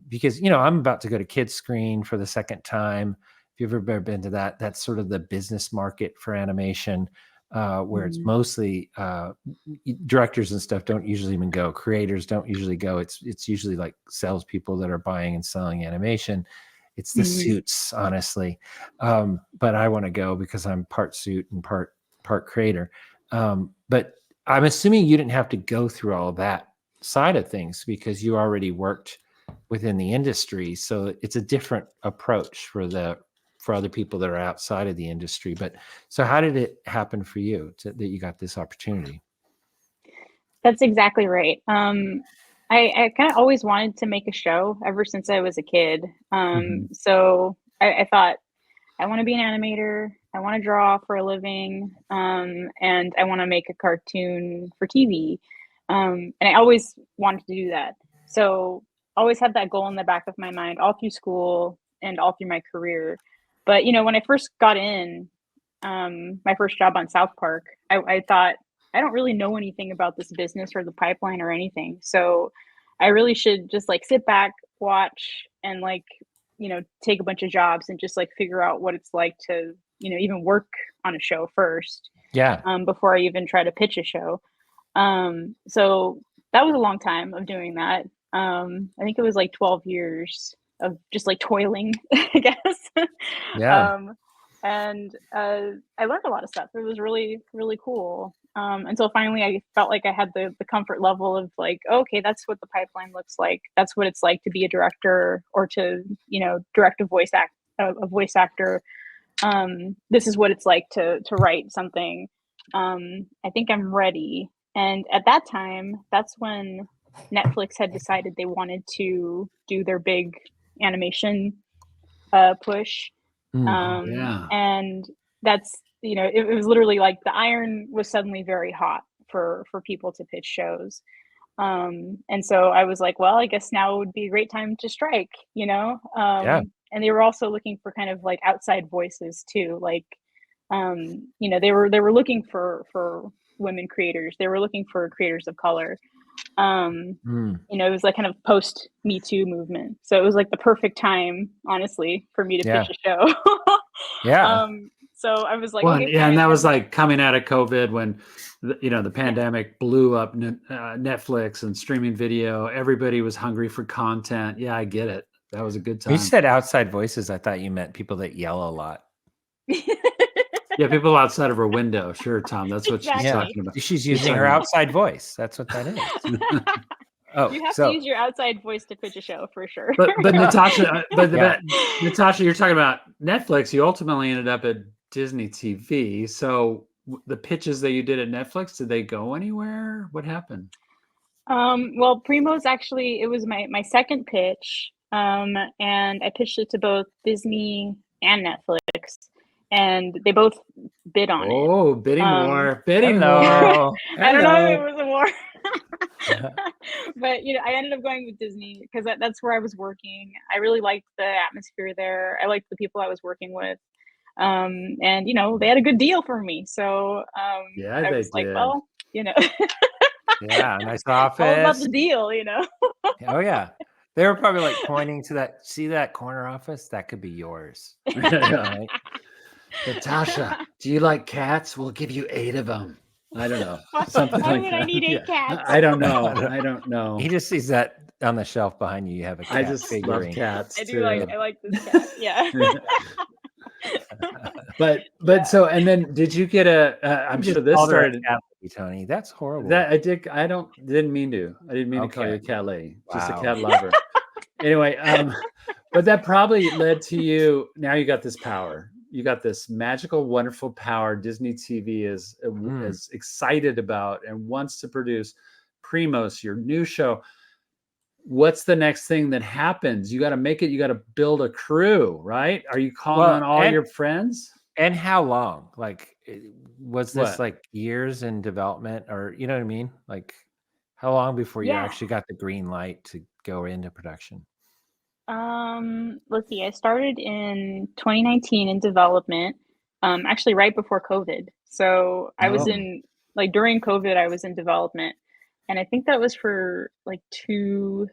[SPEAKER 2] Because, I'm about to go to Kids Screen for the second time. If you've ever been to that, that's sort of the business market for animation, where it's mostly directors and stuff don't usually even go. Creators don't usually go. It's usually like salespeople that are buying and selling animation. It's the suits, honestly. But I want to go because I'm part suit and part creator. But I'm assuming you didn't have to go through all of that side of things because you already worked within the industry. So it's a different approach for other people that are outside of the industry. But so how did it happen for you that you got this opportunity?
[SPEAKER 3] That's exactly right. I kind of always wanted to make a show ever since I was a kid. So I thought, I want to be an animator. I want to draw for a living. And I want to make a cartoon for TV. And I always wanted to do that. So always had that goal in the back of my mind all through school and all through my career. But, when I first got in, my first job on South Park, I thought, I don't really know anything about this business or the pipeline or anything. So I really should just sit back, watch, and take a bunch of jobs and just figure out what it's like to, even work on a show first.
[SPEAKER 2] Yeah.
[SPEAKER 3] Before I even try to pitch a show. So that was a long time of doing that. I think it was 12 years of just toiling, I guess.
[SPEAKER 2] Yeah.
[SPEAKER 3] And I learned a lot of stuff. It was really, really cool. Until finally I felt like I had the comfort level of okay, that's what the pipeline looks like. That's what it's like to be a director or to, direct a voice actor. This is what it's like to write something. I think I'm ready. And at that time, that's when Netflix had decided they wanted to do their big animation push. And that's, it was literally the iron was suddenly very hot for people to pitch shows. And so I was like, well, I guess now would be a great time to strike, And they were also looking for kind of outside voices too. They were looking for women creators. They were looking for creators of color. It was kind of post Me Too movement. So it was the perfect time, honestly, for me to pitch a show. So I was like, okay,
[SPEAKER 1] and that was coming out of COVID when the pandemic blew up Netflix and streaming video. Everybody was hungry for content. Yeah, I get it. That was a good time.
[SPEAKER 2] You said outside voices. I thought you meant people that yell a lot.
[SPEAKER 1] Yeah, people outside of her window. Sure, Tom. That's what she's talking about.
[SPEAKER 2] She's using her outside voice. That's what that is.
[SPEAKER 3] You have to use your outside voice to pitch a show for sure.
[SPEAKER 1] But Natasha, Natasha, you're talking about Netflix. You ultimately ended up at Disney TV. So the pitches that you did at Netflix, did they go anywhere? What happened?
[SPEAKER 3] Well, Primos actually, it was my second pitch. And I pitched it to both Disney and Netflix. And they both bid on it.
[SPEAKER 1] Oh, bidding war. Bidding war.
[SPEAKER 3] I don't know if it was a war. But, I ended up going with Disney because that's where I was working. I really liked the atmosphere there. I liked the people I was working with. And, they had a good deal for me. So I was like, well,
[SPEAKER 2] Yeah, nice office.
[SPEAKER 3] All about the deal,
[SPEAKER 2] Oh, yeah. They were probably pointing to that. See that corner office? That could be yours.
[SPEAKER 1] Right? Natasha, do you like cats? We'll give you 8 of them. I don't know. Something
[SPEAKER 3] Why
[SPEAKER 1] like
[SPEAKER 3] would
[SPEAKER 1] that.
[SPEAKER 3] I need 8 cats?
[SPEAKER 1] I don't know. I don't know.
[SPEAKER 2] He just sees that on the shelf behind you. You have a cat.
[SPEAKER 1] I just love cats.
[SPEAKER 3] I do I like this cat. Yeah.
[SPEAKER 1] But so, and then did you get I'm sure this started.
[SPEAKER 2] Tony, that's horrible.
[SPEAKER 1] That I didn't mean to. I didn't mean to call you a cat lady. Just a cat lover. Anyway, But that probably led to you. Now you got this power. You got this magical, wonderful power. Disney TV is excited about and wants to produce Primos, your new show. What's the next thing that happens? You got to make it. You got to build a crew, right? Are you calling on all your friends?
[SPEAKER 2] And how long? Like, was this like years in development, or you know what I mean? Like, how long before you actually got the green light to go into production?
[SPEAKER 3] Let's see. I started in 2019 in development, actually right before COVID. So I was during COVID, I was in development, and I think that was for like 2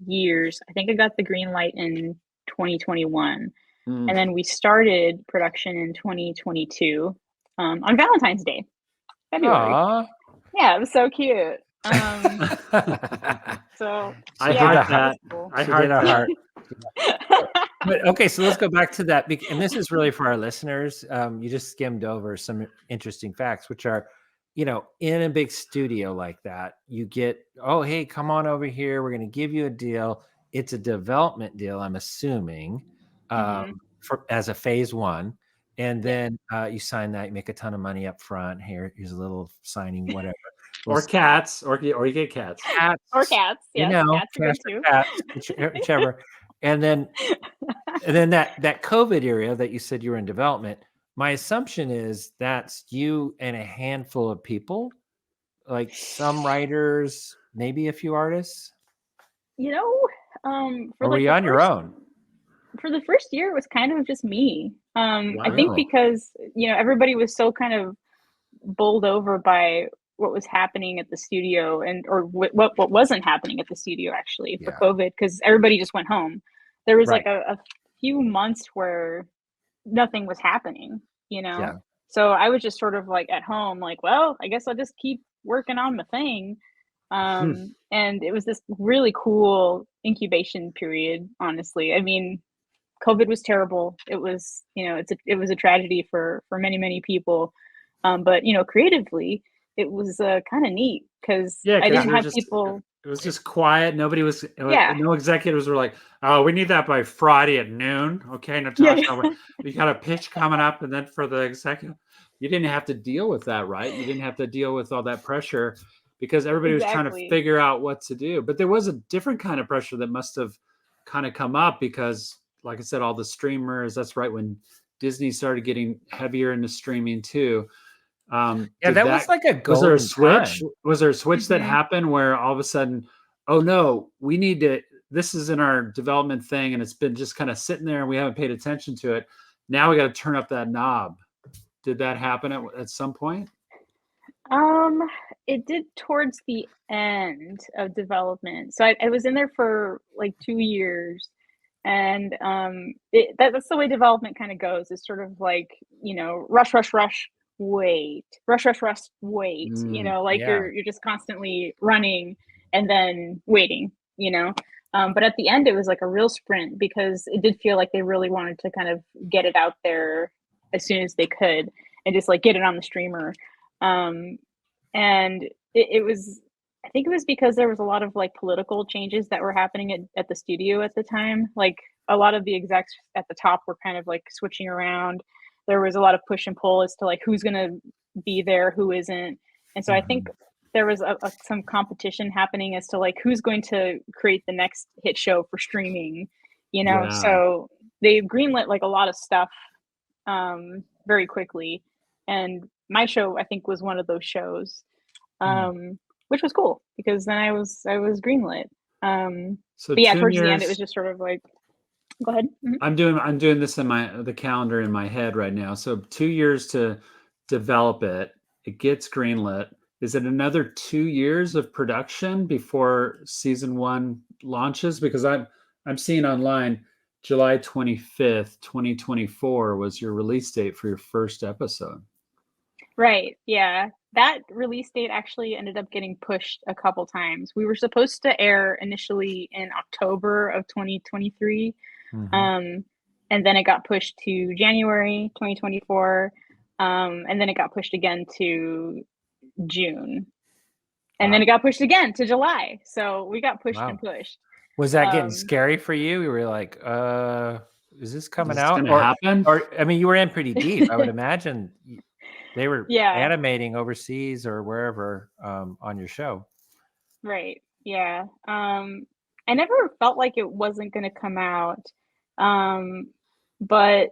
[SPEAKER 3] years. I think I got the green light in 2021. And then we started production in 2022 on Valentine's Day, February. Aww. Yeah, it was so cute. So
[SPEAKER 1] I heard that.
[SPEAKER 2] I heard that. But okay, so let's go back to that. And this is really for our listeners. You just skimmed over some interesting facts, which are, in a big studio like that, you get, oh, hey, come on over here. We're going to give you a deal. It's a development deal, I'm assuming, as a phase one. And then you sign that, you make a ton of money up front. Here's a little signing, whatever.
[SPEAKER 1] Or cats, or you get cats.
[SPEAKER 3] Or cats. Yeah, cats too.
[SPEAKER 2] Whichever. And then that COVID area that you said you were in development, my assumption is that's you and a handful of people, like some writers, maybe a few artists.
[SPEAKER 3] Or
[SPEAKER 2] were you on your own?
[SPEAKER 3] For the first year, it was kind of just me. I think because, everybody was so kind of bowled over by what was happening at the studio or what wasn't happening at the studio actually for COVID, because everybody just went home. There was like a few months where nothing was happening, So I was just sort of like at home, like, well, I guess I'll just keep working on my thing. And it was this really cool incubation period, honestly. I mean, COVID was terrible. It was, it was a tragedy for many, many people. But, creatively, it was kind of neat because I didn't have people.
[SPEAKER 1] It was just quiet. Nobody was, no executives were like, oh, we need that by Friday at noon. Okay, Natasha, we got a pitch coming up. And then for the executive, you didn't have to deal with that, right? You didn't have to deal with all that pressure because everybody was trying to figure out what to do. But there was a different kind of pressure that must have kind of come up because, like I said, all the streamers, that's right when Disney started getting heavier into streaming too.
[SPEAKER 2] That was like a golden
[SPEAKER 1] was there a switch?
[SPEAKER 2] time.
[SPEAKER 1] Was there a switch that happened where all of a sudden, oh no, we need to, this is in our development thing and it's been just kind of sitting there and we haven't paid attention to it. Now we got to turn up that knob. Did that happen at some point?
[SPEAKER 3] It did towards the end of development. So I was in there for like 2 years. And that's the way development kind of goes. It's sort of like, rush, wait, rush, wait. You're just constantly running and then waiting. But at the end, it was like a real sprint because it did feel like they really wanted to kind of get it out there as soon as they could and just like get it on the streamer. And it was. I think it was because there was a lot of like political changes that were happening at the studio at the time. Like a lot of the execs at the top were kind of like switching around. There was a lot of push and pull as to like who's going to be there, who isn't. And so I think there was some competition happening as to like who's going to create the next hit show for streaming, So they greenlit like a lot of stuff very quickly. And my show, I think, was one of those shows. Which was cool because then I was greenlit. But yeah, towards the end, it was just sort of like, go ahead.
[SPEAKER 1] I'm doing this in the calendar in my head right now. So 2 years to develop it. It gets greenlit. Is it another 2 years of production before season 1 launches? Because I'm seeing online July 25th, 2024 was your release date for your first episode.
[SPEAKER 3] Right. Yeah. That release date actually ended up getting pushed a couple times. We were supposed to air initially in October of 2023. And then it got pushed to January 2024. And then it got pushed again to June. And then it got pushed again to July. So we got pushed and pushed.
[SPEAKER 2] Was that getting scary for you? You were like, is this coming out?
[SPEAKER 1] Or happen?
[SPEAKER 2] Or I mean, you were in pretty deep. I would imagine they were animating overseas or wherever on your show.
[SPEAKER 3] Right. Yeah. I never felt like it wasn't going to come out. But,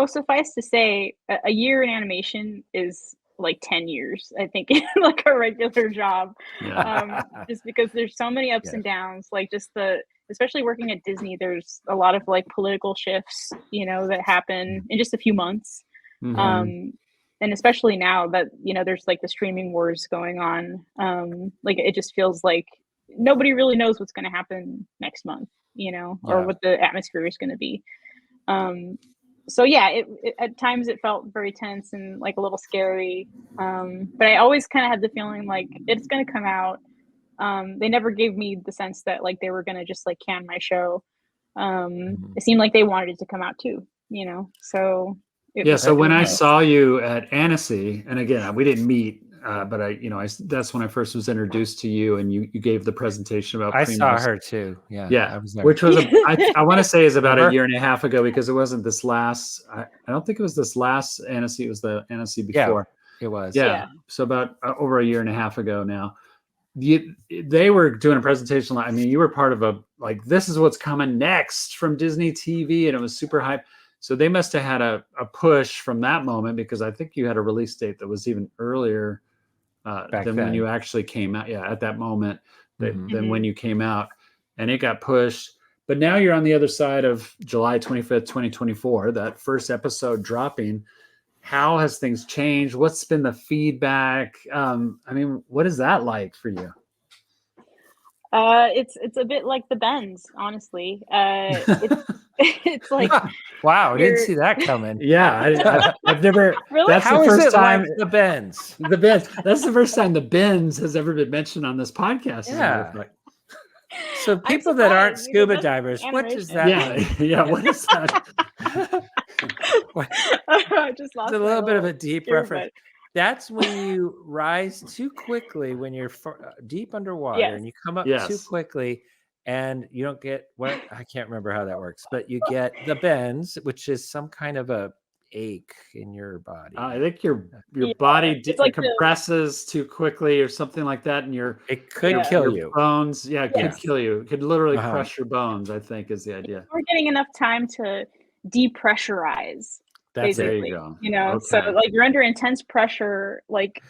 [SPEAKER 3] suffice to say, a year in animation is like 10 years, I think, like a regular job. Just because there's so many ups and downs, like especially working at Disney, there's a lot of like political shifts, that happen in just a few months. And especially now that, there's like the streaming wars going on, like it just feels like nobody really knows what's going to happen next month, or what the atmosphere is going to be. So yeah, it at times it felt very tense and like a little scary. But I always kind of had the feeling like it's going to come out. They never gave me the sense that like they were going to just like can my show. It seemed like they wanted it to come out too, so.
[SPEAKER 1] So when I saw you at Annecy, and again, we didn't meet, but that's when I first was introduced to you, and you gave the presentation about
[SPEAKER 2] I
[SPEAKER 1] Primos.
[SPEAKER 2] saw her too. Yeah.
[SPEAKER 1] I was there. Which was, I want to say is about a year and a half ago, because it wasn't this last, I don't think it was this last Annecy, it was the Annecy before.
[SPEAKER 2] Yeah, it was.
[SPEAKER 1] Yeah. So about over a year and a half ago now. They were doing a presentation. I mean, you were part of this is what's coming next from Disney TV, and it was super hype. So they must have had a push from that moment, because I think you had a release date that was even earlier than when you actually came out. Yeah, at that moment than when you came out, and it got pushed. But now you're on the other side of July 25th, 2024, that first episode dropping. How has things changed? What's been the feedback? I mean, what is that like for you?
[SPEAKER 3] It's a bit like the Bends, honestly. It's like,
[SPEAKER 2] wow, I didn't see that coming.
[SPEAKER 1] Yeah, I've never.
[SPEAKER 3] Really?
[SPEAKER 1] That's
[SPEAKER 2] How
[SPEAKER 1] the first
[SPEAKER 2] is it
[SPEAKER 1] time
[SPEAKER 2] like the Bends?
[SPEAKER 1] The Bends. That's the first time the Bends has ever been mentioned on this podcast.
[SPEAKER 2] Yeah. So people that aren't scuba divers, what does that mean?
[SPEAKER 1] Yeah. What is that?
[SPEAKER 3] I just lost
[SPEAKER 2] it's a little bit of a deep reference. That's when you rise too quickly when you're deep underwater and you come up too quickly, and you don't get I can't remember how that works, but you get the bends, which is some kind of a ache in your body.
[SPEAKER 1] I think your body compresses too quickly or something like that, and
[SPEAKER 2] it could kill you.
[SPEAKER 1] Bones, it could kill you. It could literally crush your bones, I think, is the idea.
[SPEAKER 3] We're getting enough time to depressurize.
[SPEAKER 1] There you go.
[SPEAKER 3] So like you're under intense pressure, like,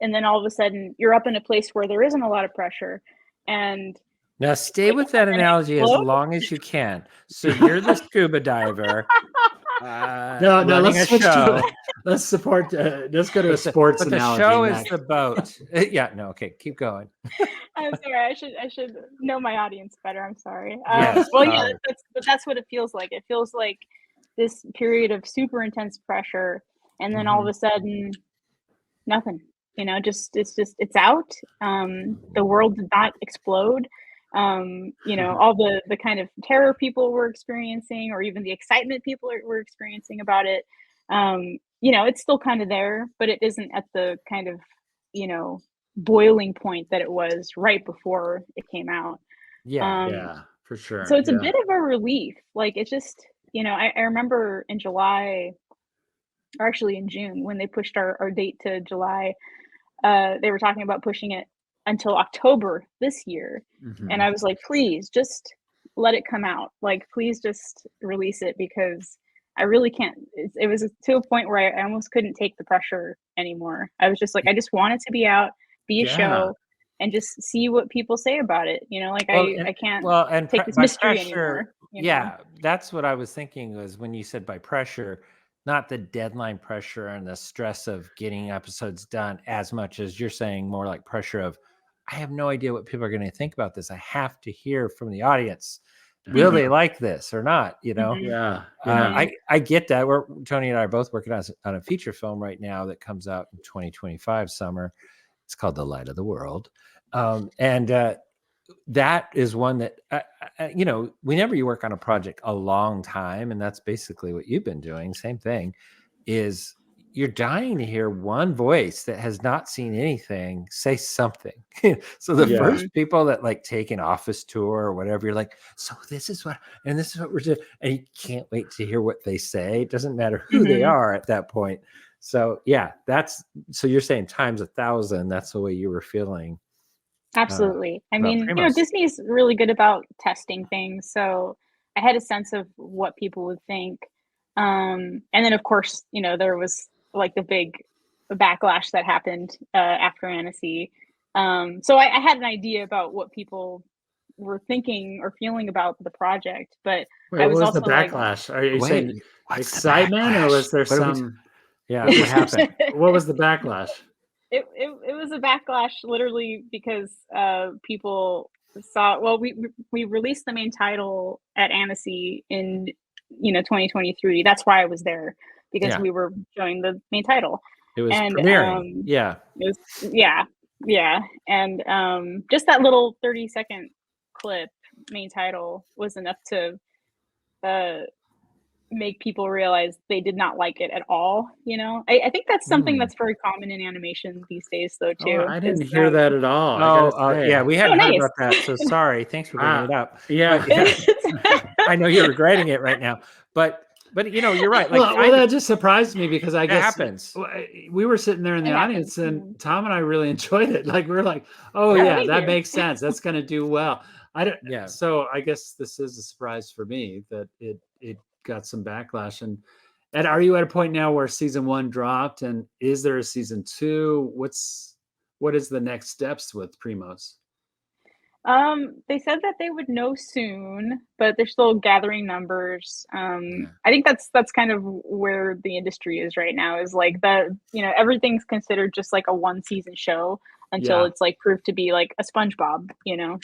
[SPEAKER 3] and then all of a sudden you're up in a place where there isn't a lot of pressure. And
[SPEAKER 2] now stay with that analogy as long as you can. So you're the scuba diver.
[SPEAKER 1] No, let's switch let's support. Let's go to a sports analogy.
[SPEAKER 2] The show is the boat. Okay, keep going.
[SPEAKER 3] I'm sorry. I should know my audience better. I'm sorry.
[SPEAKER 2] Yes,
[SPEAKER 3] that's what it feels like. It feels like this period of super intense pressure, and then all of a sudden, nothing. It's out. The world did not explode. All the kind of terror people were experiencing, or even the excitement people were experiencing about it. It's still kind of there, but it isn't at the kind of, boiling point that it was right before it came out.
[SPEAKER 1] Yeah, for sure.
[SPEAKER 3] So it's a bit of a relief. Like, it's just, I remember in July, or actually in June, when they pushed our date to July, they were talking about pushing it until October this year. And I was like, please just let it come out. Like, please just release it, because I really can't. It was to a point where I almost couldn't take the pressure anymore. I was just like, I just want it to be out, be a show, and just see what people say about it. I can't take this mystery anymore.
[SPEAKER 2] Yeah, that's what I was thinking, was when you said by pressure, not the deadline pressure and the stress of getting episodes done, as much as you're saying more like pressure of, I have no idea what people are going to think about this. I have to hear from the audience. Will they like this or not? I get that. Tony and I are both working on a feature film right now that comes out in 2025 summer. It's called The Light of the World. That is one that, whenever you work on a project a long time, and that's basically what you've been doing, same thing, is you're dying to hear one voice that has not seen anything say something. So the first people that like take an office tour or whatever, you're like, so this is what we're doing. And you can't wait to hear what they say. It doesn't matter who they are at that point. So yeah, so you're saying times 1,000. That's the way you were feeling.
[SPEAKER 3] Absolutely. I mean, Disney's really good about testing things. So I had a sense of what people would think. And then of course, there was like the big backlash that happened after Annecy. So I had an idea about what people were thinking or feeling about the project, but
[SPEAKER 1] I was also the backlash. Are you saying excitement, or was there some?
[SPEAKER 2] Yeah, what happened?
[SPEAKER 1] What was the backlash?
[SPEAKER 3] It was a backlash, literally, because people saw. Well, we released the main title at Annecy in 2023. That's why I was there, because we were showing the main title.
[SPEAKER 2] It was premiering.
[SPEAKER 3] And just that little 30-second clip, main title, was enough to make people realize they did not like it at all. I think that's something that's very common in animation these days, though, too.
[SPEAKER 1] I didn't hear that at all.
[SPEAKER 2] Yeah, we hadn't heard about that, so sorry. Thanks for bringing it up. I know you're regretting it right now, but you're right. Like,
[SPEAKER 1] well, that just surprised me, because I guess
[SPEAKER 2] happens.
[SPEAKER 1] We were sitting there in the audience, and Tom and I really enjoyed it. Like, we're like, oh yeah, that makes sense. That's going to do well. So I guess this is a surprise for me that it got some backlash. And are you at a point now where season 1 dropped, and is there a season 2? What is the next steps with Primos?
[SPEAKER 3] They said that they would know soon, but they're still gathering numbers. I think that's kind of where the industry is right now, is like everything's considered just like a 1-season show until it's like proved to be like a SpongeBob,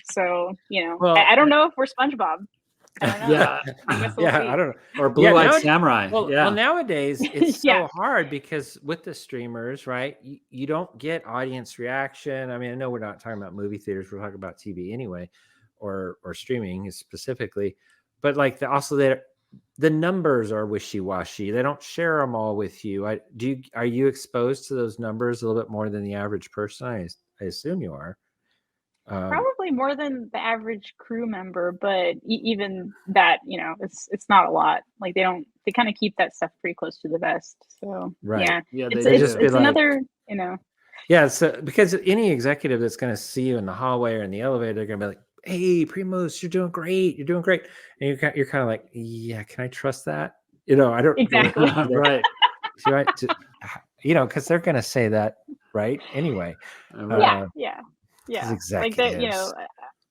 [SPEAKER 3] so I don't know if we're SpongeBob. I don't know.
[SPEAKER 2] I don't know.
[SPEAKER 1] Or Blue-Eyed Samurai.
[SPEAKER 2] Well, nowadays it's so hard, because with the streamers, right, you don't get audience reaction. I mean, I know we're not talking about movie theaters, we're talking about TV anyway, or streaming specifically. But like the numbers are wishy-washy. They don't share them all with you. Are you exposed to those numbers a little bit more than the average person? I assume you are.
[SPEAKER 3] Probably more than the average crew member, but even that, it's not a lot. Like they kind of keep that stuff pretty close to the vest. So it's another,
[SPEAKER 2] Yeah, so because any executive that's going to see you in the hallway or in the elevator, they're going to be like, "Hey, Primos, you're doing great. You're doing great." And you're kind of like, "Yeah, can I trust that?" I don't
[SPEAKER 3] exactly
[SPEAKER 1] right.
[SPEAKER 2] Because they're going to say that, right? Anyway.
[SPEAKER 3] Yeah.
[SPEAKER 2] Executives.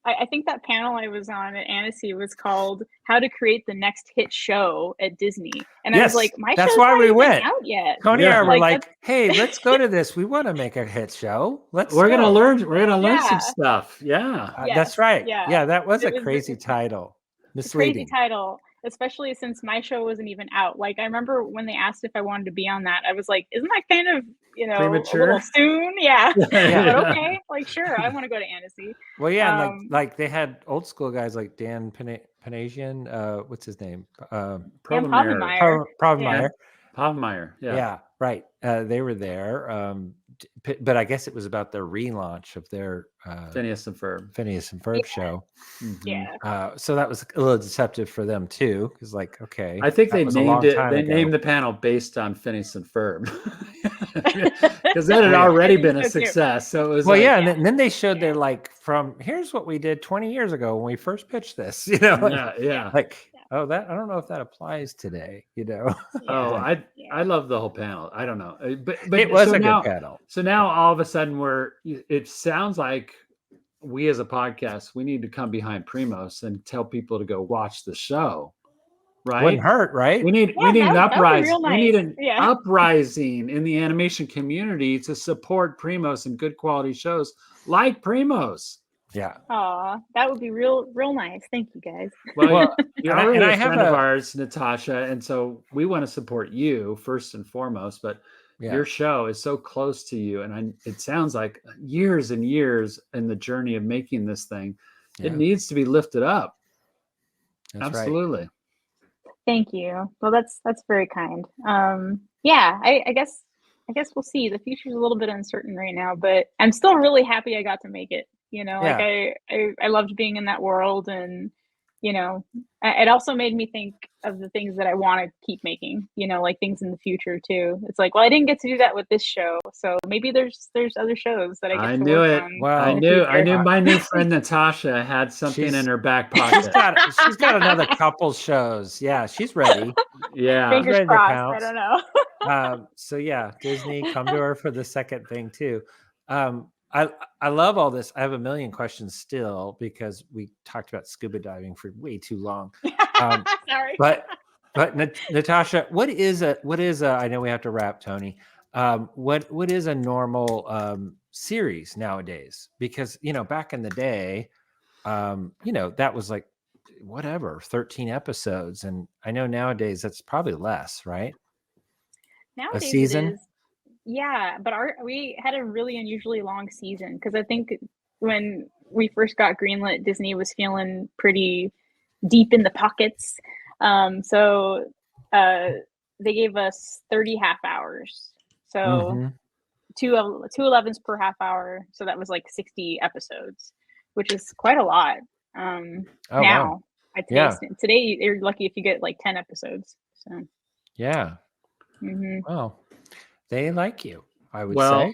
[SPEAKER 3] Like I think that panel I was on at Annecy was called "How to Create the Next Hit Show at Disney," and I was like,
[SPEAKER 2] that's why we went
[SPEAKER 3] out yet.
[SPEAKER 2] Tony and I were like, "Hey, let's go to this. We want to make a hit show. We're
[SPEAKER 1] gonna learn some stuff."
[SPEAKER 2] That's right. Yeah, that was a crazy title. Misleading
[SPEAKER 3] crazy title, especially since my show wasn't even out. Like, I remember when they asked if I wanted to be on that, I was like, isn't that kind of
[SPEAKER 1] premature?
[SPEAKER 3] A little soon? But okay, like, sure, I want to go to Annecy.
[SPEAKER 2] Well, and like they had old school guys like Dan Panasian, what's his name?
[SPEAKER 3] Povenmire.
[SPEAKER 1] Povenmire.
[SPEAKER 2] Yeah, right. They were there. But I guess it was about their relaunch of their
[SPEAKER 1] Phineas and
[SPEAKER 2] Ferb show.
[SPEAKER 3] Mm-hmm.
[SPEAKER 2] So that was a little deceptive for them too, because like, okay,
[SPEAKER 1] I think they named it. They named the panel based on Phineas and Ferb, because that had already been a success. So it was
[SPEAKER 2] and then they showed their from here's what we did 20 years ago when we first pitched this. Oh, that I don't know if that applies today.
[SPEAKER 1] I love the whole panel. I don't know, but
[SPEAKER 2] it was a good panel.
[SPEAKER 1] So now all of a sudden it sounds like we as a podcast, we need to come behind Primos and tell people to go watch the show. Right?
[SPEAKER 2] Wouldn't hurt, right?
[SPEAKER 1] We need an uprising. Nice. We need an uprising in the animation community to support Primos and good quality shows like Primos.
[SPEAKER 2] Yeah.
[SPEAKER 3] Aw, that would be real nice. Thank you, guys.
[SPEAKER 1] Well, you're already a friend of ours, Natasha, and so we want to support you first and foremost. But your show is so close to you, and it sounds like years and years in the journey of making this thing. Yeah. It needs to be lifted up.
[SPEAKER 2] That's
[SPEAKER 1] absolutely.
[SPEAKER 2] Right.
[SPEAKER 3] Thank you. Well, that's very kind. yeah, I guess we'll see. The future's a little bit uncertain right now, but I'm still really happy I got to make it. Like I loved being in that world, and it also made me think of the things that I want to keep making. Like things in the future too. It's like, well, I didn't get to do that with this show, so maybe there's other shows that I get to work on.
[SPEAKER 2] Well,
[SPEAKER 1] I knew my new friend Natasha had something in her back pocket.
[SPEAKER 2] She's got another couple shows. Yeah, she's ready.
[SPEAKER 1] Yeah,
[SPEAKER 3] fingers crossed. I don't know.
[SPEAKER 2] So yeah, Disney, come to her for the second thing too. I love all this. I have a million questions still because we talked about scuba diving for way too long.
[SPEAKER 3] Sorry,
[SPEAKER 2] but Natasha, what is a? I know we have to wrap, Tony. What is a normal series nowadays? Because back in the day, that was like whatever 13 episodes, and I know nowadays that's probably less, right?
[SPEAKER 3] Nowadays
[SPEAKER 2] a season.
[SPEAKER 3] It is. Yeah, but we had a really unusually long season because I think when we first got greenlit, Disney was feeling pretty deep in the pockets. So they gave us 30 half hours. So two 11s per half hour. So that was like 60 episodes, which is quite a lot. Wow. Today you're lucky if you get like 10 episodes. So
[SPEAKER 2] yeah. Well, they like you, I would say.
[SPEAKER 1] Well,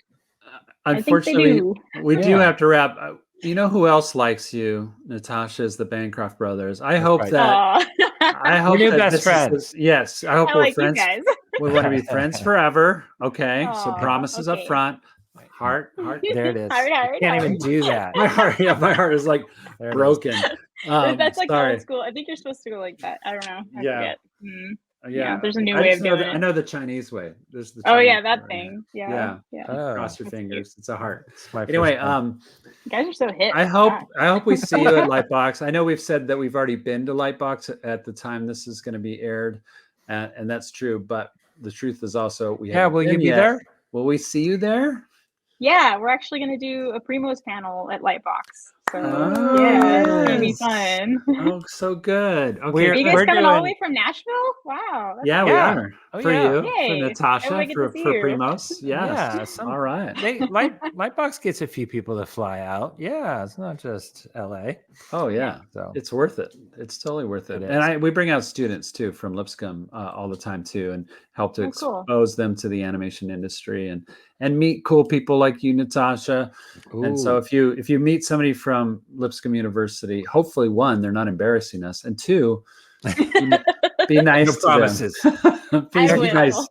[SPEAKER 1] unfortunately, we do have to wrap. You know who else likes you, Natasha, is the Bancroft brothers. I hope that. I hope
[SPEAKER 2] we're
[SPEAKER 1] that
[SPEAKER 2] best friends.
[SPEAKER 1] Yes, I hope we're
[SPEAKER 3] like
[SPEAKER 1] friends.
[SPEAKER 3] You guys.
[SPEAKER 1] We want to be friends forever. Okay, so promises up front. Heart.
[SPEAKER 2] There it is.
[SPEAKER 3] Heart,
[SPEAKER 2] can't even do that.
[SPEAKER 1] My heart is like broken.
[SPEAKER 3] That's like old school. I think you're supposed to go like that. I don't know. I forget. Yeah, there's a new way of doing it.
[SPEAKER 1] I know the Chinese way. There's the
[SPEAKER 3] that thing. Yeah.
[SPEAKER 1] Cross your fingers. It's a heart.
[SPEAKER 3] Anyway, you guys are so hip.
[SPEAKER 1] I hope we see you at Lightbox. I know we've said that we've already been to Lightbox at the time this is going to be aired, and that's true. But the truth is also
[SPEAKER 2] will you be there?
[SPEAKER 1] Will we see you there?
[SPEAKER 3] Yeah, we're actually going to do a Primos panel at Lightbox. So it's going to be fun.
[SPEAKER 1] Oh, so good. Okay,
[SPEAKER 3] are you guys coming all the way from Nashville? Wow.
[SPEAKER 1] We are. For you,
[SPEAKER 3] Yay.
[SPEAKER 1] for Natasha, for Primos. Yes.
[SPEAKER 2] Yeah.
[SPEAKER 1] All right.
[SPEAKER 2] Lightbox gets a few people to fly out. Yeah, it's not just LA.
[SPEAKER 1] Oh yeah, so it's worth it. It's totally worth it. And we bring out students too from Lipscomb all the time too, and help to expose them to the animation industry and meet cool people like you, Natasha. Ooh. And so if you meet somebody from Lipscomb University, hopefully one, they're not embarrassing us, and two, be nice to
[SPEAKER 2] promises.
[SPEAKER 1] Be nice.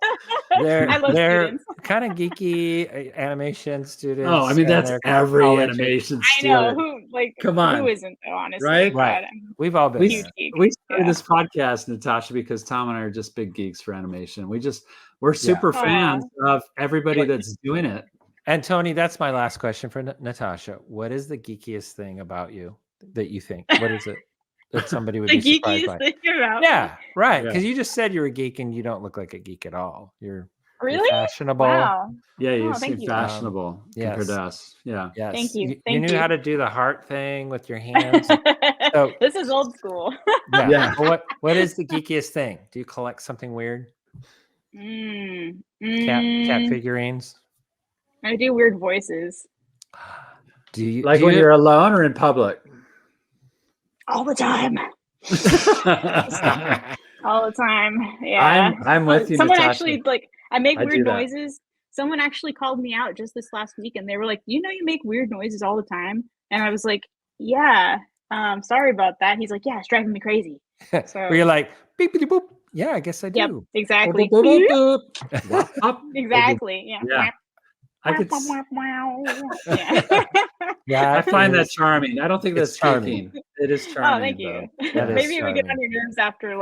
[SPEAKER 2] They're kind of geeky animation students.
[SPEAKER 1] Oh, I mean that's every animation student.
[SPEAKER 3] I know come on, who isn't though, honestly,
[SPEAKER 2] right? We've all been.
[SPEAKER 1] We started this podcast, Natasha, because Tom and I are just big geeks for animation. We're super fans of everybody that's doing it.
[SPEAKER 2] And Tony, that's my last question for Natasha. What is the geekiest thing about you that you think? What is it that somebody would be surprised by? Yeah, right. Because you just said you're a geek and you don't look like a geek at all. You're fashionable.
[SPEAKER 3] Wow.
[SPEAKER 1] Yeah, you seem fashionable compared to us. Yeah.
[SPEAKER 2] Yes.
[SPEAKER 3] Thank you.
[SPEAKER 2] You knew how to do the heart thing with your hands. So
[SPEAKER 3] this is old school.
[SPEAKER 2] Yeah. Well, what is the geekiest thing? Do you collect something weird? Cat figurines.
[SPEAKER 3] I do weird voices.
[SPEAKER 2] Do you
[SPEAKER 1] when you're alone or in public?
[SPEAKER 3] All the time. All the time. Yeah.
[SPEAKER 1] I'm with you.
[SPEAKER 3] Someone
[SPEAKER 1] Natasha.
[SPEAKER 3] Actually I make weird noises. Someone actually called me out just this last week and they were like, you make weird noises all the time. And I was like, yeah, sorry about that. He's like, yeah, it's driving me crazy. So
[SPEAKER 2] you're like, beep, beep, boop. Yeah, I guess I do.
[SPEAKER 3] Yep, exactly.
[SPEAKER 1] Boop, boop, boop, boop.
[SPEAKER 3] Exactly. Yeah.
[SPEAKER 1] I could. Yeah, I find that charming. I don't think that's charming. It is charming.
[SPEAKER 3] Oh, thank you. Maybe we get on your nerves after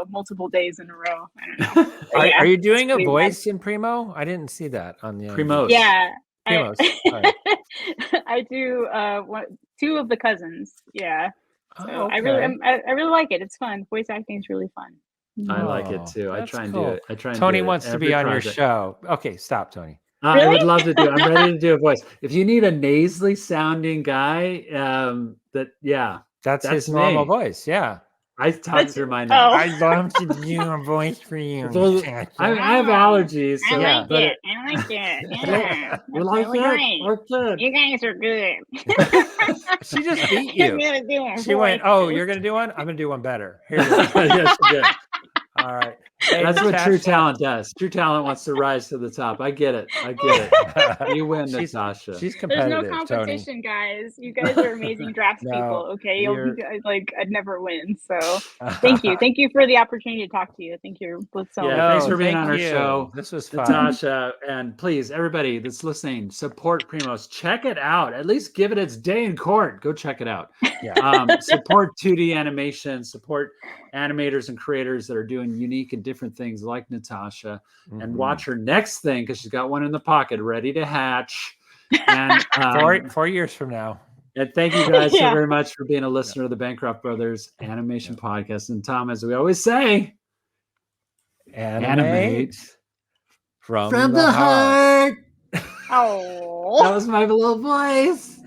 [SPEAKER 3] multiple days in a row. I don't know.
[SPEAKER 2] Are you doing a voice in Primo? I didn't see that on the
[SPEAKER 1] Primos.
[SPEAKER 3] Yeah.
[SPEAKER 2] Primos.
[SPEAKER 3] I do two of the cousins. Yeah. So
[SPEAKER 2] okay.
[SPEAKER 3] I really like it. It's fun. Voice acting is really fun.
[SPEAKER 1] I like it too. I try and do it.
[SPEAKER 2] Tony wants to be on your show. Okay, stop, Tony.
[SPEAKER 3] Really?
[SPEAKER 1] I would love to do. I'm ready to do a voice. If you need a nasally sounding guy,
[SPEAKER 2] that's his normal voice. Yeah.
[SPEAKER 1] I talked through my nose.
[SPEAKER 2] I'd love to do a voice for you.
[SPEAKER 1] I have allergies. So,
[SPEAKER 3] I like it. I like it. Yeah.
[SPEAKER 1] You like it? Okay.
[SPEAKER 3] You guys are good.
[SPEAKER 2] She just beat you. She went, "Oh, you're gonna do one? I'm gonna do one better." Here you go.
[SPEAKER 1] Yes, she did.
[SPEAKER 2] All right.
[SPEAKER 1] That's what true talent does. True talent wants to rise to the top. I get it. You win, Natasha.
[SPEAKER 2] She's competitive.
[SPEAKER 3] There's no competition, guys. You guys are amazing draftspeople. Okay, you guys, like, I'd never win. So thank you for the opportunity to talk to you. I think you're both so.
[SPEAKER 1] Yeah, thanks for being on our show.
[SPEAKER 2] This was fun,
[SPEAKER 1] Natasha. And please, everybody that's listening, support Primos. Check it out. At least give it its day in court. Go check it out. Yeah. Support 2D animation. Support animators and creators that are doing unique and different things like Natasha, and watch her next thing because she's got one in the pocket ready to hatch. And
[SPEAKER 2] 4 years from now.
[SPEAKER 1] And thank you guys so very much for being a listener of the Bancroft Brothers Animation Podcast. And Tom, as we always say, animate from the heart.
[SPEAKER 3] Oh,
[SPEAKER 1] that was my little voice.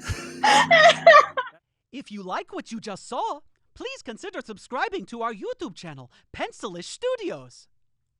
[SPEAKER 4] If you like what you just saw, please consider subscribing to our YouTube channel, Pencilish Studios.